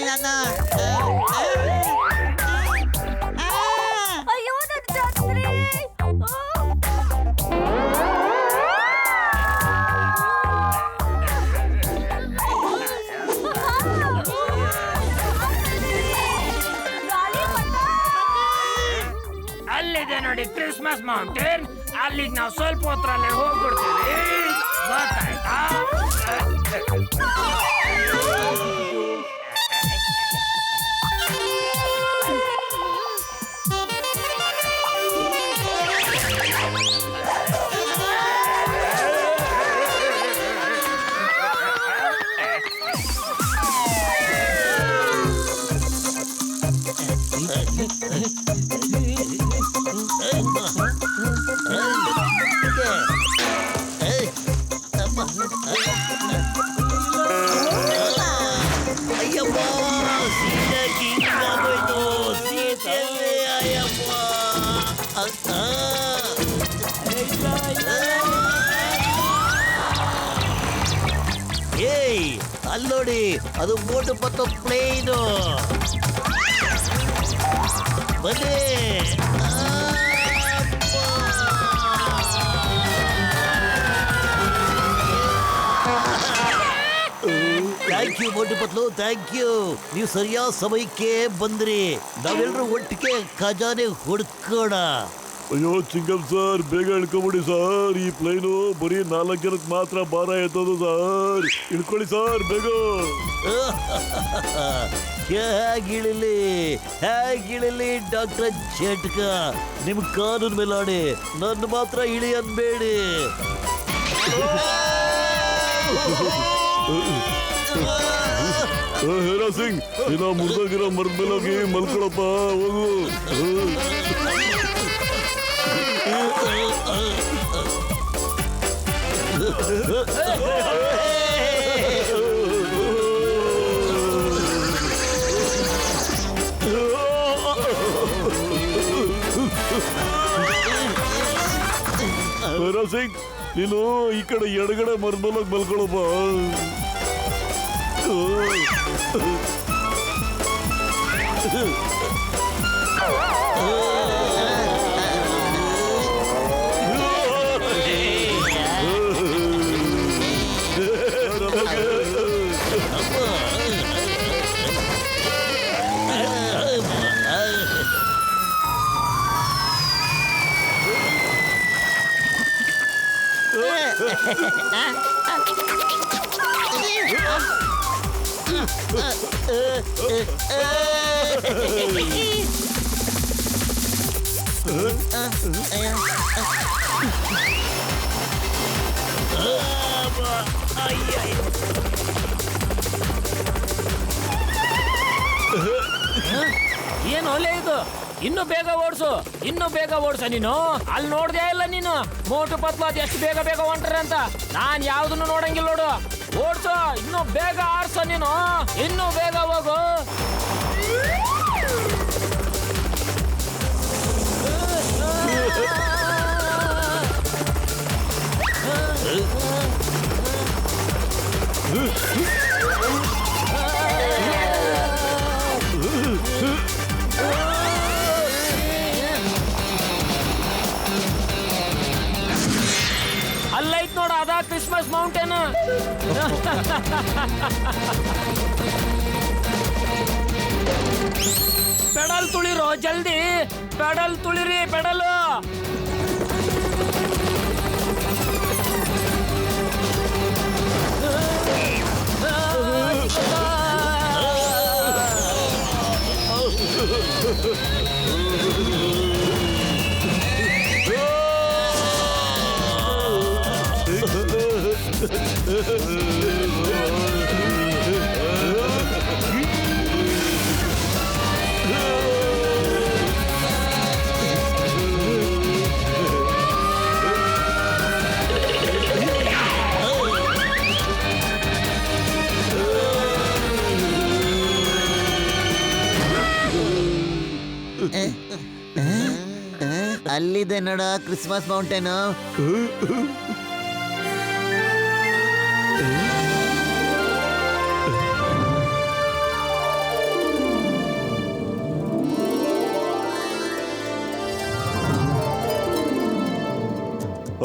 G: ನನ್ನ ಛತ್ರಿ.
D: ಅಲ್ಲಿದೆ ನೋಡಿ ಕ್ರಿಸ್ಮಸ್ ಮೌಂಟೇನ್, ಅಲ್ಲಿಗೆ ನಾವು ಸ್ವಲ್ಪ ಹೊತ್ತರಲ್ಲೇ ಹೋಗ್ಬಿಡ್ತೀವಿ, ಗೊತ್ತಾಯ್ತಾ?
F: ಅಯ್ಯಪ್ಪ, ಸೀದಾ ಕಿಂಗ್ ಆಗೋಯ್ತು. ಸೀತೆ ಅಯ್ಯಪ್ಪ. ಏಯ್, ಅಲ್ಲೋಡಿ, ಅದು ಮೋಟು ಪತ್ತು ಪ್ಲೇನು. ಬನ್ನಿ. Thank you Motu Patlu, thank you. ನೀವು ಸರಿಯಾದ ಸಮಯಕ್ಕೆ ಬಂದ್ರಿ. ನಾವೆಲ್ಲರೂ ಒಟ್ಟಿಗೆ ಖಜಾನೆ ಹುಡ್ಕೋಣ.
E: ಅಯ್ಯೋ ಚಿಂಗಮ್ ಸರ್, ಬೇಗ ಇಳ್ಕೊಬಿಡಿ ಸರ್. ಈ ಪ್ಲೇನು ಬರೀ 4 ಜನಕ್ಕೆ ಮಾತ್ರ ಭಾರ ಎತ್ತೋದು ಸರ್. ಇಳ್ಕೊಳ್ಳಿ ಸರ್ ಬೇಗ.
F: ಹೇಗಿಳಿಲಿ ಡಾಕ್ಟರ್ ಜಟ್ಕ, ನಿಮ್ ಕಾನೂನು ಮೇಲಾಡಿ ನನ್ನ ಮಾತ್ರ ಇಳಿ ಅನ್ಬೇಡಿ.
E: ಹೇರಾ ಸಿಂಗ್, ಇನ್ನ ಮುರ್ದಾಗಿರೋ ಮರದ ಮೇಲಾಗಿ ಮಲ್ಕೊಳಪ್ಪ, ಹೋಗು. ಹೇರಾ ಸಿಂಗ್, ನೀನು ಈ ಕಡೆ ಎಡಗಡೆ ಮರದ ಮೇಲಾಗಿ ಮಲ್ಕೊಳಪ್ಪ.
D: ಏನು ಒಲೆ ಇದು? ಇನ್ನು ಬೇಗ ಓಡಿಸು, ಇನ್ನು ಬೇಗ ಓಡಿಸ ನೀನು. ಅಲ್ಲಿ ನೋಡ್ದೇ ಇಲ್ಲ ನೀನು ಮೋಟು ಪತ್ಲು ಅದು ಎಷ್ಟು ಬೇಗ ಬೇಗ ಹೊಂಟ್ರೆ ಅಂತ. ನಾನ್ ಯಾವ್ದನ್ನು ನೋಡಂಗಿಲ್ಲ ನೋಡು. ಓಡಿಸು, ಇನ್ನು ಬೇಗ ಆಡ್ಸು ನೀನು, ಇನ್ನು ಬೇಗ ಹೋಗು. ಅಲ್ಲೈತ್ ನೋಡ ಅದ ಕ್ರಿಸ್ಮಸ್ ಮೌಂಟೇನ್. ಪೆಡಲ್ ತುಳಿರೋ ಜಲ್ದಿ, ಪೆಡಲ್ ತುಳಿರಿ, ಪೆಡಲ್.
F: ಅಲ್ಲಿದೆ ನೋಡ ಕ್ರಿಸ್ಮಸ್ ಮೌಂಟೇನ್.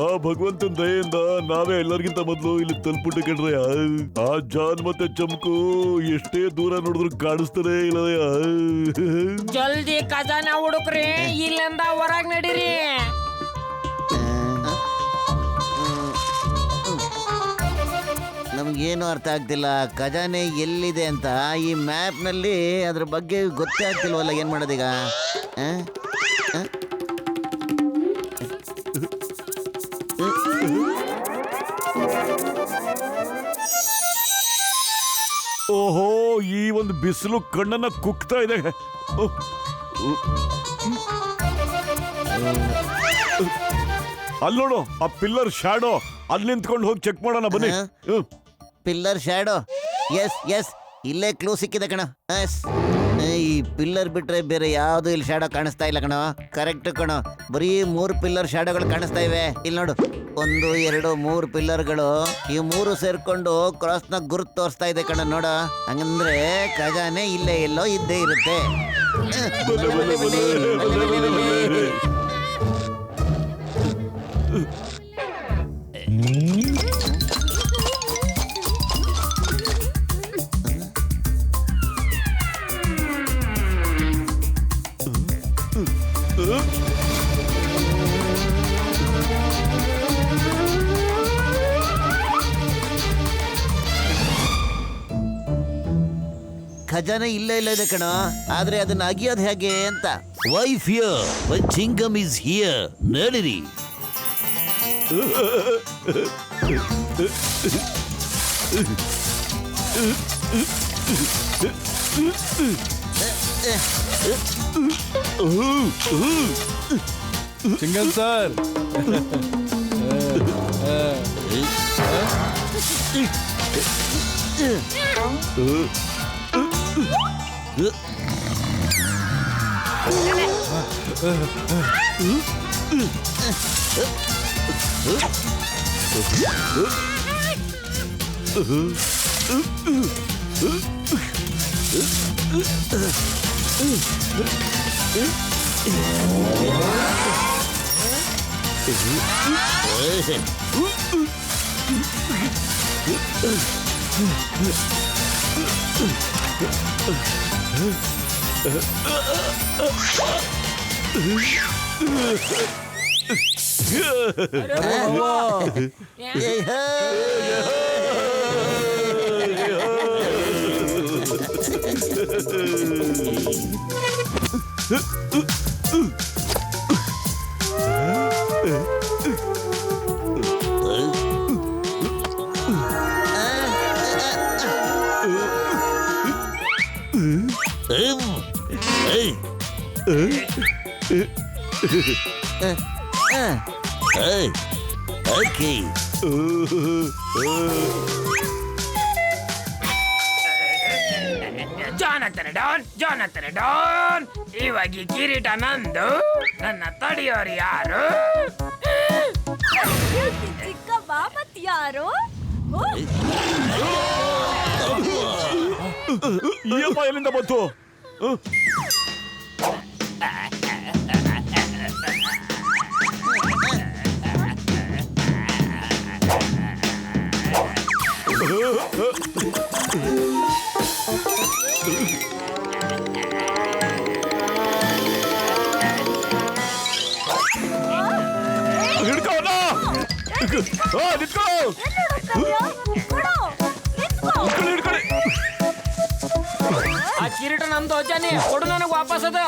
E: ಆ ಭಗವಂತನ ದಯೆಯಿಂದ ನಾವೇ ಎಲ್ಲರಿಗಿಂತ ಮೊದಲು ಇಲ್ಲಿ ತಲುಪಿಟ್ಟು ಕಣ್ರೆ. ಆ ಜಾನ್ ಮತ್ತೆ ಚಮಕು ಎಷ್ಟೇ ದೂರ ನೋಡಿದ್ರು ಕಾಣಿಸ್ತಾನೆ ಇಲ್ಲ.
D: ಜಲ್ದಿ ಖಜಾನ ಹುಡುಕ್ರಿ, ಇಲ್ಲಿಂದ ಹೊರಗ್ ನಡೀರಿ.
F: ನಮ್ಗೇನು ಅರ್ಥ ಆಗ್ತಿಲ್ಲ, ಖಜಾನೆ ಎಲ್ಲಿದೆ ಅಂತ ಈ ಮ್ಯಾಪ್ ನಲ್ಲಿ ಅದ್ರ ಬಗ್ಗೆ ಗೊತ್ತೇ ಆಗ್ತಿಲ್ವಲ್ಲ. ಏನ್ ಮಾಡೋದೀಗ?
E: ಓಹೋ, ಈ ಒಂದು ಬಿಸಿಲು ಕಣ್ಣನ್ನ ಕುಕ್ತಾ ಇದೆ. ಅಲ್ಲಿ ನೋಡು, ಆ ಪಿಲ್ಲರ್ ಶಾಡೋ, ಅಲ್ಲಿ ನಿಂತ್ಕೊಂಡು ಹೋಗಿ ಚೆಕ್ ಮಾಡೋಣ ಬನ್ನಿ.
F: ಪಿಲ್ಲರ್ ಶ್ಯಾಡೋ, ಎಸ್ ಎಸ್, ಇಲ್ಲೇ ಕ್ಲೂ ಸಿಕ್ಕಿದೆ ಕಣ. ಎಸ್, ಈ ಪಿಲ್ಲರ್ ಬಿಟ್ರೆ ಬೇರೆ ಯಾವ್ದು ಇಲ್ಲಿ ಶಾಡೋ ಕಾಣಿಸ್ತಾ ಇಲ್ಲ ಕಣ. ಕರೆಕ್ಟ್ ಕಣ, ಬರೀ 3 ಪಿಲ್ಲರ್ ಶಾಡೋಗಳು ಕಾಣಿಸ್ತಾ ಇವೆ. ಇಲ್ಲಿ ನೋಡು, 1 2 3 ಪಿಲ್ಲರ್ಗಳು, ಈ 3 ಸೇರ್ಕೊಂಡು ಕ್ರಾಸ್ ನ ಗುರುತು ತೋರಿಸ್ತಾ ಇದೆ ಕಣ. ನೋಡ, ಹಂಗಂದ್ರೆ ಖಜಾನೆ ಇಲ್ಲೇ ಎಲ್ಲೋ ಇದ್ದೇ ಇರುತ್ತೆ. ಖಜಾನೆ ಇಲ್ಲೇ ಇಲ್ಲ ಇದೆ ಕಣ, ಆದ್ರೆ ಅದನ್ನ ಅಗಿಯೋದು ಹೇಗೆ ಅಂತ. Why fear when Chingum is here, ನಡಿರಿ.
C: Chingum sir, Okay.
D: John the Don, ಇವಾಗ ಈ ಕಿರೀಟ ನಂದು, ನನ್ನ ತಡೆಯೋರು ಯಾರು?
G: ಚಿಕ್ಕ ಬಾಮತ್ ಯಾರು?
E: ಏನಪ್ಪ ಎಲ್ಲಿಂದ ಬಂತು? ಹಿಡ್ಕೋಣ ನಿಂತ್ಕೋ ಹಿಡ್ಕೊಳ್ಳಿ.
D: ಆ ಕಿರೀಟ ನಮ್ದು ಅಜ್ಜಾನಿ, ಕೊಡು ನನಗೆ ವಾಪಸ್ ಅದ.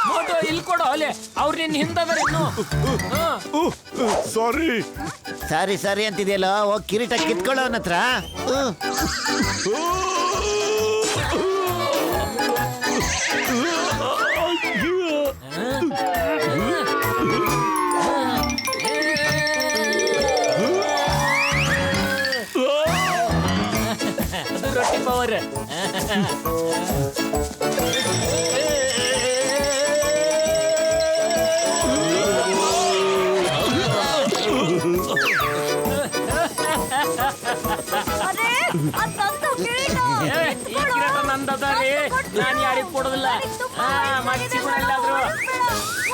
D: ಮೋಟು ಇಲ್ಲಿ ಕೊಡು ಅಲೆ, ಅವ್ರು ನಿನ್ನ ಹಿಂದದ್ರ ಇನ್ನು.
E: ಸಾರಿ.
F: ಸರಿ ಸರಿ ಅಂತಿದೆಯಲ್ಲ, ಹೋಗಿ ಕಿರೀಟ ಕಿತ್ಕೊಳ್ಳೋ ಅವನ ಹತ್ರ.
D: ಅದು ರೊಟ್ಟಿ ಪವರ್. ಈ ಕಿರೀಟ ನಂದದಾರಿ, ನಾನು ಯಾರಿಗೆ ಕೊಡೋದಿಲ್ಲ. ಮತ್ತೆ ಎಲ್ಲಾದ್ರು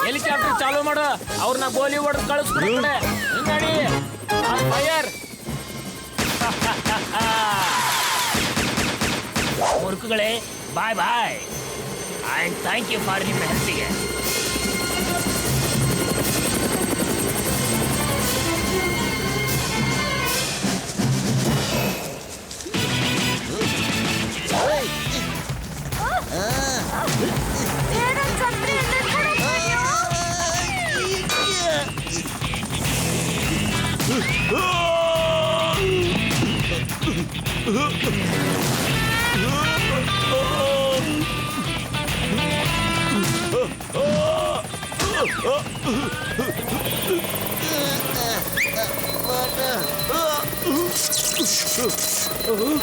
D: ಹೆಲಿಕಾಪ್ಟರ್ ಚಾಲೂ ಮಾಡು, ಅವ್ರನ್ನ ಗೋಲಿ ಹೊಡೆದು ಕಳಿಸ್ಬಿಡಿ. ನೋಡಿ ಫೈರ್. ಮುರುಕುಗಳೇ, bye bye and thank you for ನಿಮ್ಮ ಹೆಲ್ಪಿಗೆ.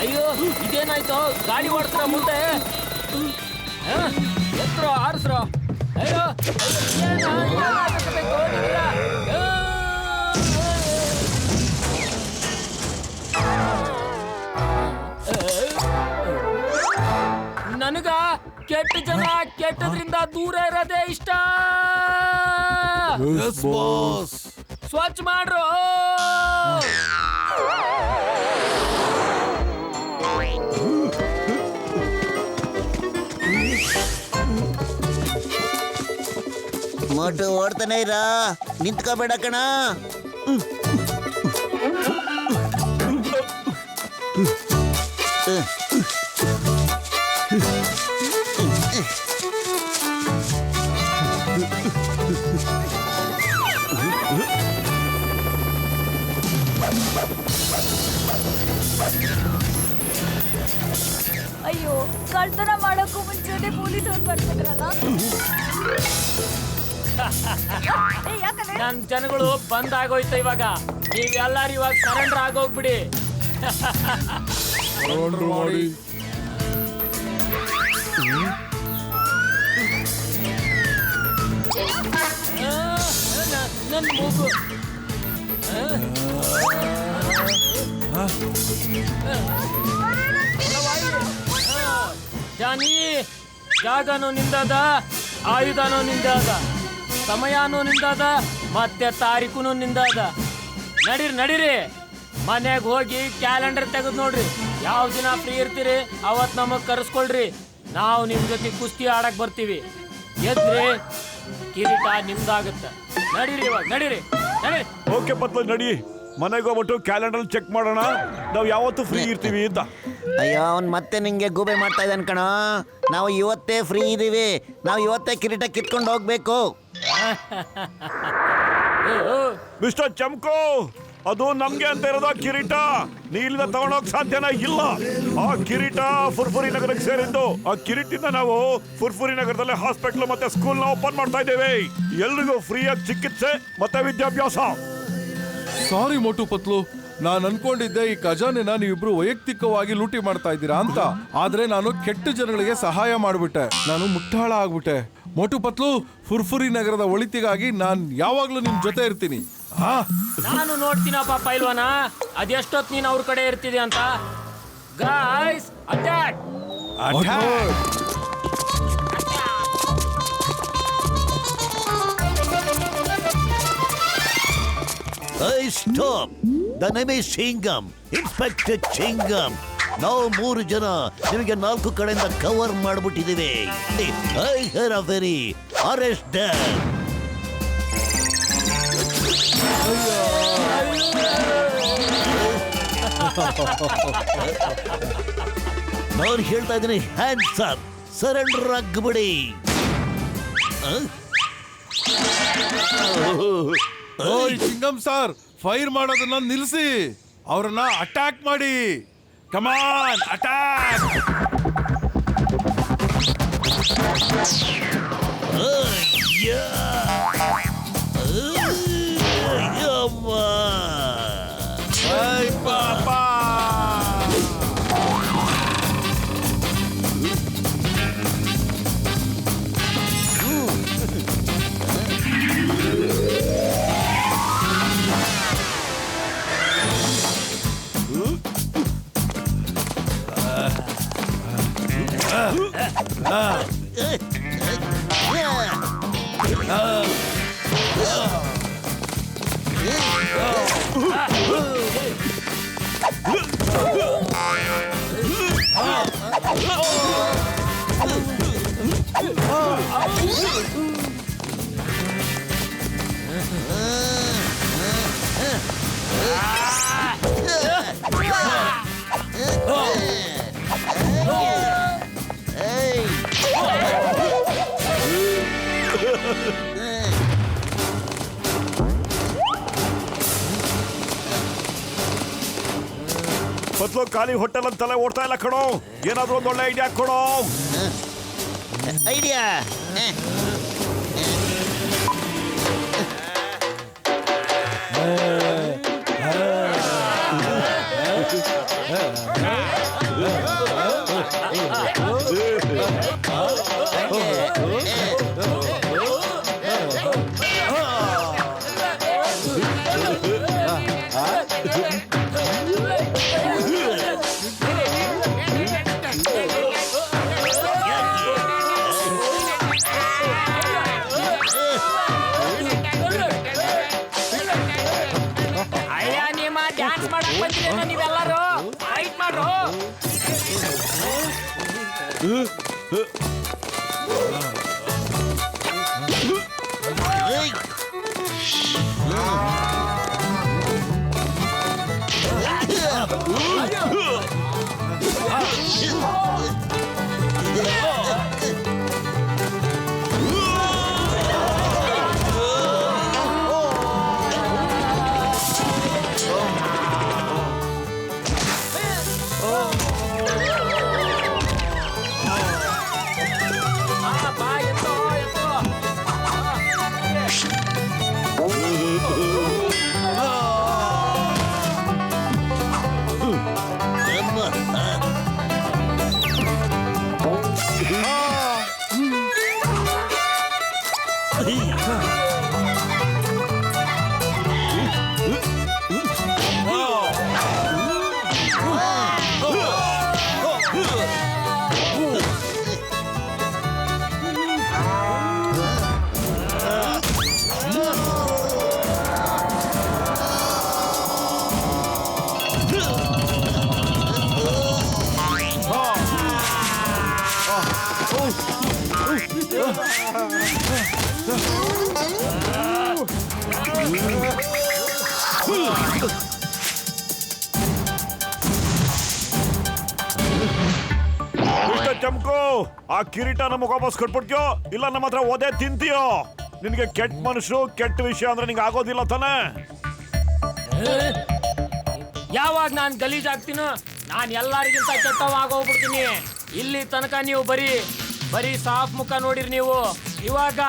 D: ಅಯ್ಯೋ, ಇದೇನಾಯ್ತು? ಗಾಡಿ ಓಡಿಸ್ರ ಮುಂದೆ ಎತ್ತರ ಆರಿಸ್ರ. ಅಯ್ಯೋ ನನಗ ಕೆಟ್ಟ ಜನ ಕೆಟ್ಟದ್ರಿಂದ ದೂರ ಇರೋದೇ ಇಷ್ಟ. ಸ್ವಚ್ಛ ಮಾಡ್ರು.
F: ಮೋಟು ಓಡ್ತಾನೆ ಇರ, ನಿಂತ್ಕೋಬೇಡ ಕಣ.
G: ಅಯ್ಯೋ, ಕಳ್ತನ ಮಾಡೋಕ್ಕೂ ಮುಂಚೆನೆ ಪೊಲೀಸವ್ರು ಬರ್ತಿದ್ರಲ್ಲ.
D: ನನ್ ಜನಗಳು ಬಂದ್ ಆಗೋಯ್ತು ಇವಾಗ. ನೀವೆಲ್ಲಾರು ಇವಾಗ ಸರೆಂಡರ್ ಆಗೋಗ್ಬಿಡಿ. ನನ್ ಮೂಗು. ಜಾನಿ, ಜಾಗನೂ ನಿಂದದ, ಆಯುಧನೂ ನಿಂದದ, ಸಮಯನೂ ನಿಂದದ, ಮತ್ತೆ ತಾರೀಖುನು ನಿಂದದ. ನಡೀರಿ ನಡೀರಿ, ಮನೆಗೆ ಹೋಗಿ ಕ್ಯಾಲೆಂಡರ್ ತೆಗೆದು ನೋಡ್ರಿ. ಯಾವ ದಿನ ಫ್ರೀ ಇರ್ತೀರಿ ಅವತ್ತು ನಮಗೆ ಕರೆಸ್ಕೊಳ್ರಿ. ನಾವು ನಿಮ್ಮ ಜೊತೆ ಕುಸ್ತಿ ಆಡಕ್ ಬರ್ತೀವಿ. ಎದ್ರಿ, ಕಿರೀಟ ನಿಮ್ದಾಗುತ್ತೆ. ನಡೀರಿ ಇವಾಗ, ನಡೀರಿ ನಡೀರಿ.
E: ಓಕೆ ಪತ್ಲ, ನಡಿ. ಮನೆಗೆ ಹೋಗ್ಬಿಟ್ಟು ಕ್ಯಾಲೆಂಡರ್ ಚೆಕ್ ಮಾಡೋಣ, ನಾವು ಯಾವತ್ತು ಫ್ರೀ ಇರ್ತೀವಿ ಅಂತ.
F: ಅಯ್ಯೋ, ಅವ್ನು ಮತ್ತೆ ನಿಂಗೆ ಗೂಬೆ ಮಾಡ್ತಾ ಇದ್ದಾನೆ ಕಣ. ನಾವು ಇವತ್ತೇ ಫ್ರೀ ಇದೀವಿ, ನಾವು ಇವತ್ತೇ ಕಿರೀಟ ಕಿತ್ಕೊಂಡು ಹೋಗ್ಬೇಕು.
E: ಮಿಸ್ಟರ್ ಚಮ್ಕೋ, ಅದು ನಮ್ಗೆ ಅಂತ ಇರೋದು ಕಿರೀಟ. ನೀ ಇಲ್ಲಿಂದ ತಗೊಂಡೋಗ್ ಸಾಧ್ಯನ ಇಲ್ಲ. ಆ ಕಿರೀಟ ಫುರ್ಫುರಿ ನಗರಕ್ಕೆ ಸೇರಿದ್ದು. ಆ ಕಿರೀಟಿಂದ ನಾವು ಫುರ್ಫುರಿ ನಗರದಲ್ಲಿ ಹಾಸ್ಪಿಟಲ್ ಮತ್ತೆ ಸ್ಕೂಲ್ ನ ಓಪನ್ ಮಾಡ್ತಾ ಇದ್ದೇವೆ. ಎಲ್ರಿಗೂ ಫ್ರೀಯಾಗಿ ಚಿಕಿತ್ಸೆ ಮತ್ತೆ ವಿದ್ಯಾಭ್ಯಾಸ.
C: ಸಾರಿ ಮೋಟು ಪತ್ಲು, ನಾನು ಅನ್ಕೊಂಡಿದ್ದೆ ಈ ಖಜಾನೆನ ನೀವಿಬ್ರು ವೈಯಕ್ತಿಕವಾಗಿ ಲೂಟಿ ಮಾಡ್ತಾ ಇದ್ದೀರಾ ಅಂತ. ಆದ್ರೆ ನಾನು ಕೆಟ್ಟ ಜನಗಳಿಗೆ ಸಹಾಯ ಮಾಡ್ಬಿಟ್ಟೆ. ನಾನು ಮುಟ್ಟಾಳ ಆಗ್ಬಿಟ್ಟೆ. ಮೋಟು ಪತ್ಲು, ಫುರ್ಫುರಿ ನಗರದ ಒಳಿತಿಗಾಗಿ ನಾನ್ ಯಾವಾಗ್ಲೂ ನಿಮ್ ಜೊತೆ ಇರ್ತೀನಿ.
D: ನಾನು ನೋಡ್ತೀನಪ್ಪ ಪೈಲ್ವಾನ, ಅದೆಷ್ಟೊತ್ತು ನೀನು ಅವ್ರ ಕಡೆ ಇರ್ತಿದೆ ಅಂತ. Guys, attack!
F: Stop. The name is Chingum, inspector Chingum. ನಾವು 3 ಜನ ನಿಮಗೆ 4 ಕಡೆಯಿಂದ ಕವರ್ ಮಾಡ್ಬಿಟ್ಟಿದ್ದೀವಿ. I here a very arrest them. ನಾನು ಹೇಳ್ತಾ ಇದ್ದೀನಿ, ಹ್ಯಾಂಡ್ಸ್ ಅಪ್, ಸರೆಂಡರ್ ಆಗ್ಬಿಡಿ.
C: ಚಿಂಗಮ್ ಸರ್, ಫೈರ್ ಮಾಡೋದನ್ನ ನಿಲ್ಲಿಸಿ, ಅವರನ್ನ ಅಟ್ಯಾಕ್ ಮಾಡಿ. Come on, attack! ಪಾಪಾ
E: ಪತ್ಲು, ಖಾಲಿ ಹೋಟೆಲ್ ಅಂತ ತಲೆ ಓಡ್ತಾ ಇಲ್ಲ ಕಣೋ. ಏನಾದ್ರೂ ಒಂದು ಒಳ್ಳೆ ಐಡಿಯಾ ಕೊಡೋ.
F: ಐಡಿಯಾ
D: ಡ್ಯಾನ್ಸ್ ಮಾಡಕ್ ಬಂದಿರೇನೋ ನೀವೆಲ್ಲರೂ? ಫೈಟ್ ಮಾಡ್ರು.
E: ಚಮ್ಕು, ಆ ಕಿರೀಟ ನಮಗೆ ವಾಪಸ್ ಕೊಟ್ಬಿಡ್ತೀಯೋ ಇಲ್ಲ ನಮ್ಮ ಹತ್ರ ಓದೇ ತಿಂತೀಯೋ? ನಿನಗೆ ಕೆಟ್ಟ ಮನುಷ್ಯರು ಕೆಟ್ಟ ವಿಷಯ ಅಂದ್ರೆ ನಿಂಗೆ ಆಗೋದಿಲ್ಲ ತಾನೆ?
D: ಯಾವಾಗ ನಾನು ಗಲೀಜ್ ಆಗ್ತೀನೋ ನಾನು ಎಲ್ಲರಿಗಿಂತ ಕೆಟ್ಟವಾಗೋಗ್ಬಿಡ್ತೀನಿ. ಇಲ್ಲಿ ತನಕ ನೀವು ಬರೀ ಸಾಫ್ ಮುಖ ನೋಡಿರಿ, ನೀವು ಇವಾಗ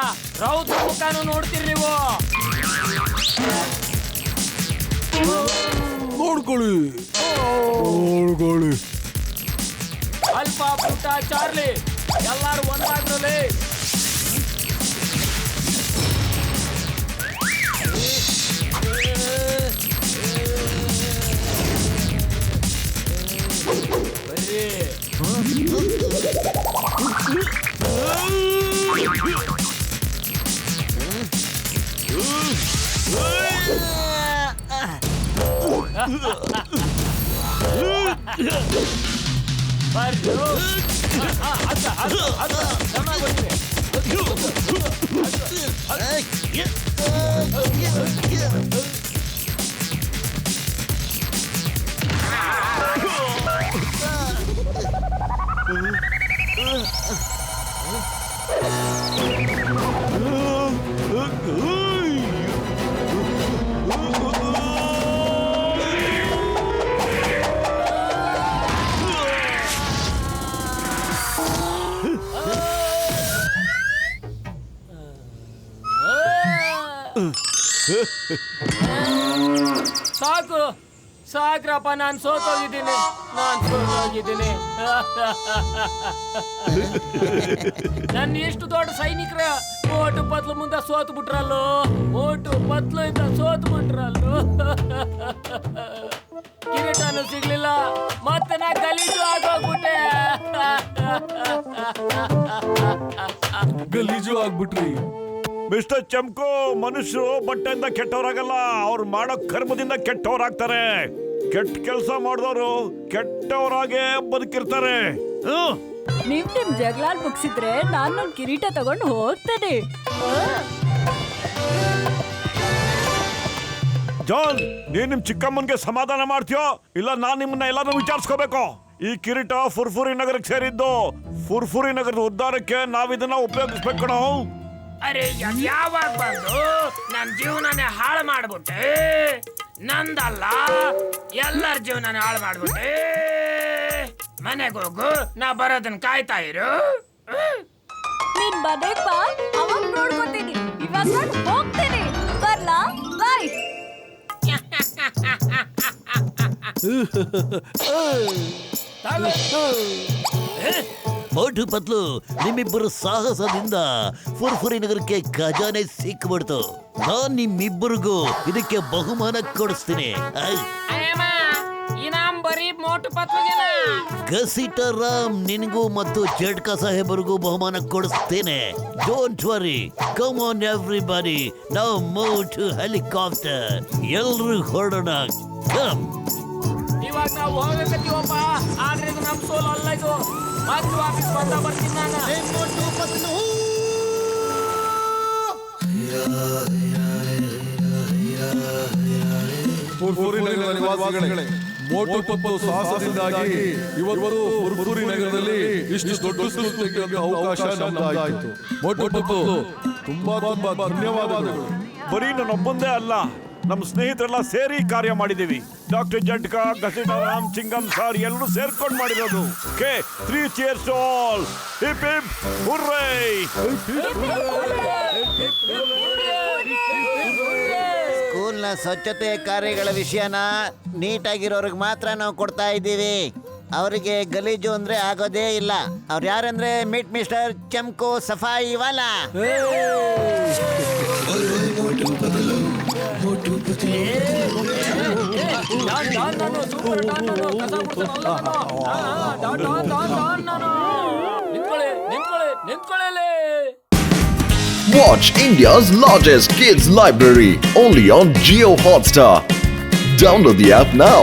D: ರೌದ್ರ ಮುಖನೂ ನೋಡ್ತೀರಿ ನೀವು.
C: ನೋಡ್ಕೊಳ್ಳಿ.
D: ಅಲ್ಪ ಪುಟ್ಟ ಚಾರ್ಲಿ ಎಲ್ಲಾರು ಒಂದಾಗ್ರಲ್ಲಿ. ಸಾಕು ಸಾಕ್ರಪ್ಪ, ನಾನು ಸೋತೋಗಿದ್ದೀನಿ. ನನ್ನ ಎಷ್ಟು ದೊಡ್ಡ ಸೈನಿಕರ ಮೋಟು ಪತ್ಲು ಮುಂದೆ ಸೋತು ಬಿಟ್ರಲ್ಲೋ. ಮೋಟು ಪತ್ಲು ಇಂದ ಸೋತು ಬಿಟ್ರಲ್ಲೋ. ಕಿರೀಟನೂ ಸಿಗ್ಲಿಲ್ಲ, ಮತ್ತೆ ನಾ ಗಲೀಜು ಆಗೋಗ್ಬಿಟ್ಟೆ.
C: ಗಲೀಜು ಆಗ್ಬಿಟ್ರಿ.
E: ಮಿಸ್ಟರ್ ಚಮ್ಕು, ಮನುಷ್ಯರು ಬಟ್ಟೆಯಿಂದ ಕೆಟ್ಟವರಾಗಲ್ಲ, ಅವ್ರು ಮಾಡೋ ಕರ್ಮದಿಂದ ಕೆಟ್ಟವರಾಗ್ತಾರೆ. ಕೆಟ್ಟ ಕೆಲಸ ಮಾಡಿದವರು ಕೆಟ್ಟವರಾಗೆ ಬದುಕಿರ್ತಾರೆ.
G: ನಿಮ್ ಜಗಳ ಮುಗಿಸಿದ್ರೆ ನಾನು ನನ್ ಕಿರೀಟ ತಗೊಂಡು ಹೋಗ್ತೇನೆ.
E: ಜಾನ್, ನೀನ್ ನಿಮ್ ಚಿಕ್ಕಮ್ಮನ್ಗೆ ಸಮಾಧಾನ ಮಾಡ್ತೀಯೋ ಇಲ್ಲ ನಾನ್ ನಿಮ್ಮನ್ನ ಎಲ್ಲಾರು ವಿಚಾರಿಸ್ಕೋಬೇಕು? ಈ ಕಿರೀಟ ಫುರ್ಫುರಿ ನಗರಕ್ಕೆ ಸೇರಿದ್ದು. ಫುರ್ಫುರಿ ನಗರದ ಉದ್ಧಾರಕ್ಕೆ ನಾವಿದನ್ನ ಉಪಯೋಗಿಸ್ಬೇಕು ಕಣೋ.
D: ಅರೆ ಯಾವಾಗ ಬಂದು ನನ್ನ ಜೀವನನೇ ಹಾಳು ಮಾಡ್ಬಿಟ್ಟೆ. ನಂದಲ್ಲ, ಎಲ್ಲರ ಜೀವನನೇ ಹಾಳು ಮಾಡ್ಬಿಟ್ಟೆ. ಮನೆಗೆ ಹೋಗು, ನಾ ಬರೋದನ್ನ ಕಾಯ್ತಾ ಇರು.
G: ನೀನ್ ಮನೆಗ್ ಬಾ, ಅವಾಗ ನೋಡ್ಕೊತೀನಿ. ಇವಾಗ ನಾನ್ ಹೋಗ್ತೀನಿ. ಬರ್ಲಾ? ಬಾಯ್.
F: ಮೋಟು ಪತ್ಲು, ನಿಮ್ಮಿಬ್ಬರು ಸಾಹಸದಿಂದ ಫುರ್ಫುರಿ ನಗರಕ್ಕೆ ಖಜಾನೆ ಸಿಕ್ಬಿಡ್ತು. ನಾನ್ ನಿಮ್ಮಿಬ್ಬರಿಗೂ ಇದಕ್ಕೆ ಬಹುಮಾನ ಕೊಡಿಸ್ತೀನಿ.
D: ಇನಾಮ್ ಬರೀ ಮೋಟು ಪತ್ಲಿಗೆನಾ?
F: ಗಸಿಟರ್ ರಾಮ್, ನಿನಗೂ ಮತ್ತು ಜಟ್ಕಾ ಸಾಹೇಬರಿಗೂ ಬಹುಮಾನ ಕೊಡಿಸ್ತೇನೆ. Don't worry, come on everybody, ನಾವು ಮೂವ್ ಟು ಹೆಲಿಕಾಪ್ಟರ್. ಎಲ್ರು ಹೊರಡೋಣ. ಕಮ್.
D: ಇವಾಗ ನಾವು ಹೋಗಕತ್ತೀವಪ್ಪ, ಆದ್ರೆ ಇದು ನಮ್ ಸೋಲ್ ಅಲ್ಲ. ಇದು ಮತ್ತೆ ವಾಪಸ್ ಬಂದ ಬರ್ತೀನಿ ನಾನು.
C: ಫುರ್ಫುರಿ ನಗರದ ನಿವಾಸಿಗಳೇ, ಮೋಟು ಪತ್ಲು ಸಾಹಸದಿಂದಾಗಿ ಇವತ್ತು ಫುರ್ಫುರಿ ನಗರದಲ್ಲಿ ಇಷ್ಟು ದೊಡ್ಡ ಸುತ್ತು ತೆಗೆಯುವಂತ ಅವಕಾಶ ನಮ್ದಾಯಿತು. ಮೋಟು ಪತ್ಲು, ತುಂಬಾ ತುಂಬಾ ಧನ್ಯವಾದಗಳು.
E: ಬರೀ ನನ್ನೊಬ್ಬಂದೇ ಅಲ್ಲ, ನಮ್ಮ ಸ್ನೇಹಿತರೆಲ್ಲ ಸೇರಿ ಕಾರ್ಯ ಮಾಡಿದೀವಿ. ಡಾಕ್ಟರ್ ಜಟ್ಕಾ, ಗಸಿಟಾರಾಮ್, ಚಿಂಗಮ್ ಸಾರ್ ಎಲ್ಲರೂ ಸೇರ್ಕೊಂಡು ಮಾಡಿರೋದು. ಕೆ 3 cheers to all. Hip hip hurray.
F: ಸ್ಕೂಲ್ನ ಸ್ವಚ್ಛತೆ ಕಾರ್ಯಗಳ ವಿಷಯನ ನೀಟಾಗಿರೋರಿಗೆ ಮಾತ್ರ ನಾವು ಕೊಡ್ತಾ ಇದ್ದೀವಿ. ಅವರಿಗೆ ಗಲೀಜು ಅಂದ್ರೆ ಆಗೋದೇ ಇಲ್ಲ. ಅವ್ರು ಯಾರಂದ್ರೆ ಮಿಟ್ ಮಿಸ್ಟರ್ ಚಮ್ಕು ಸಫಾಯಿ Vala.
B: Watch India's largest kids library only on Jio Hotstar. Download the app now.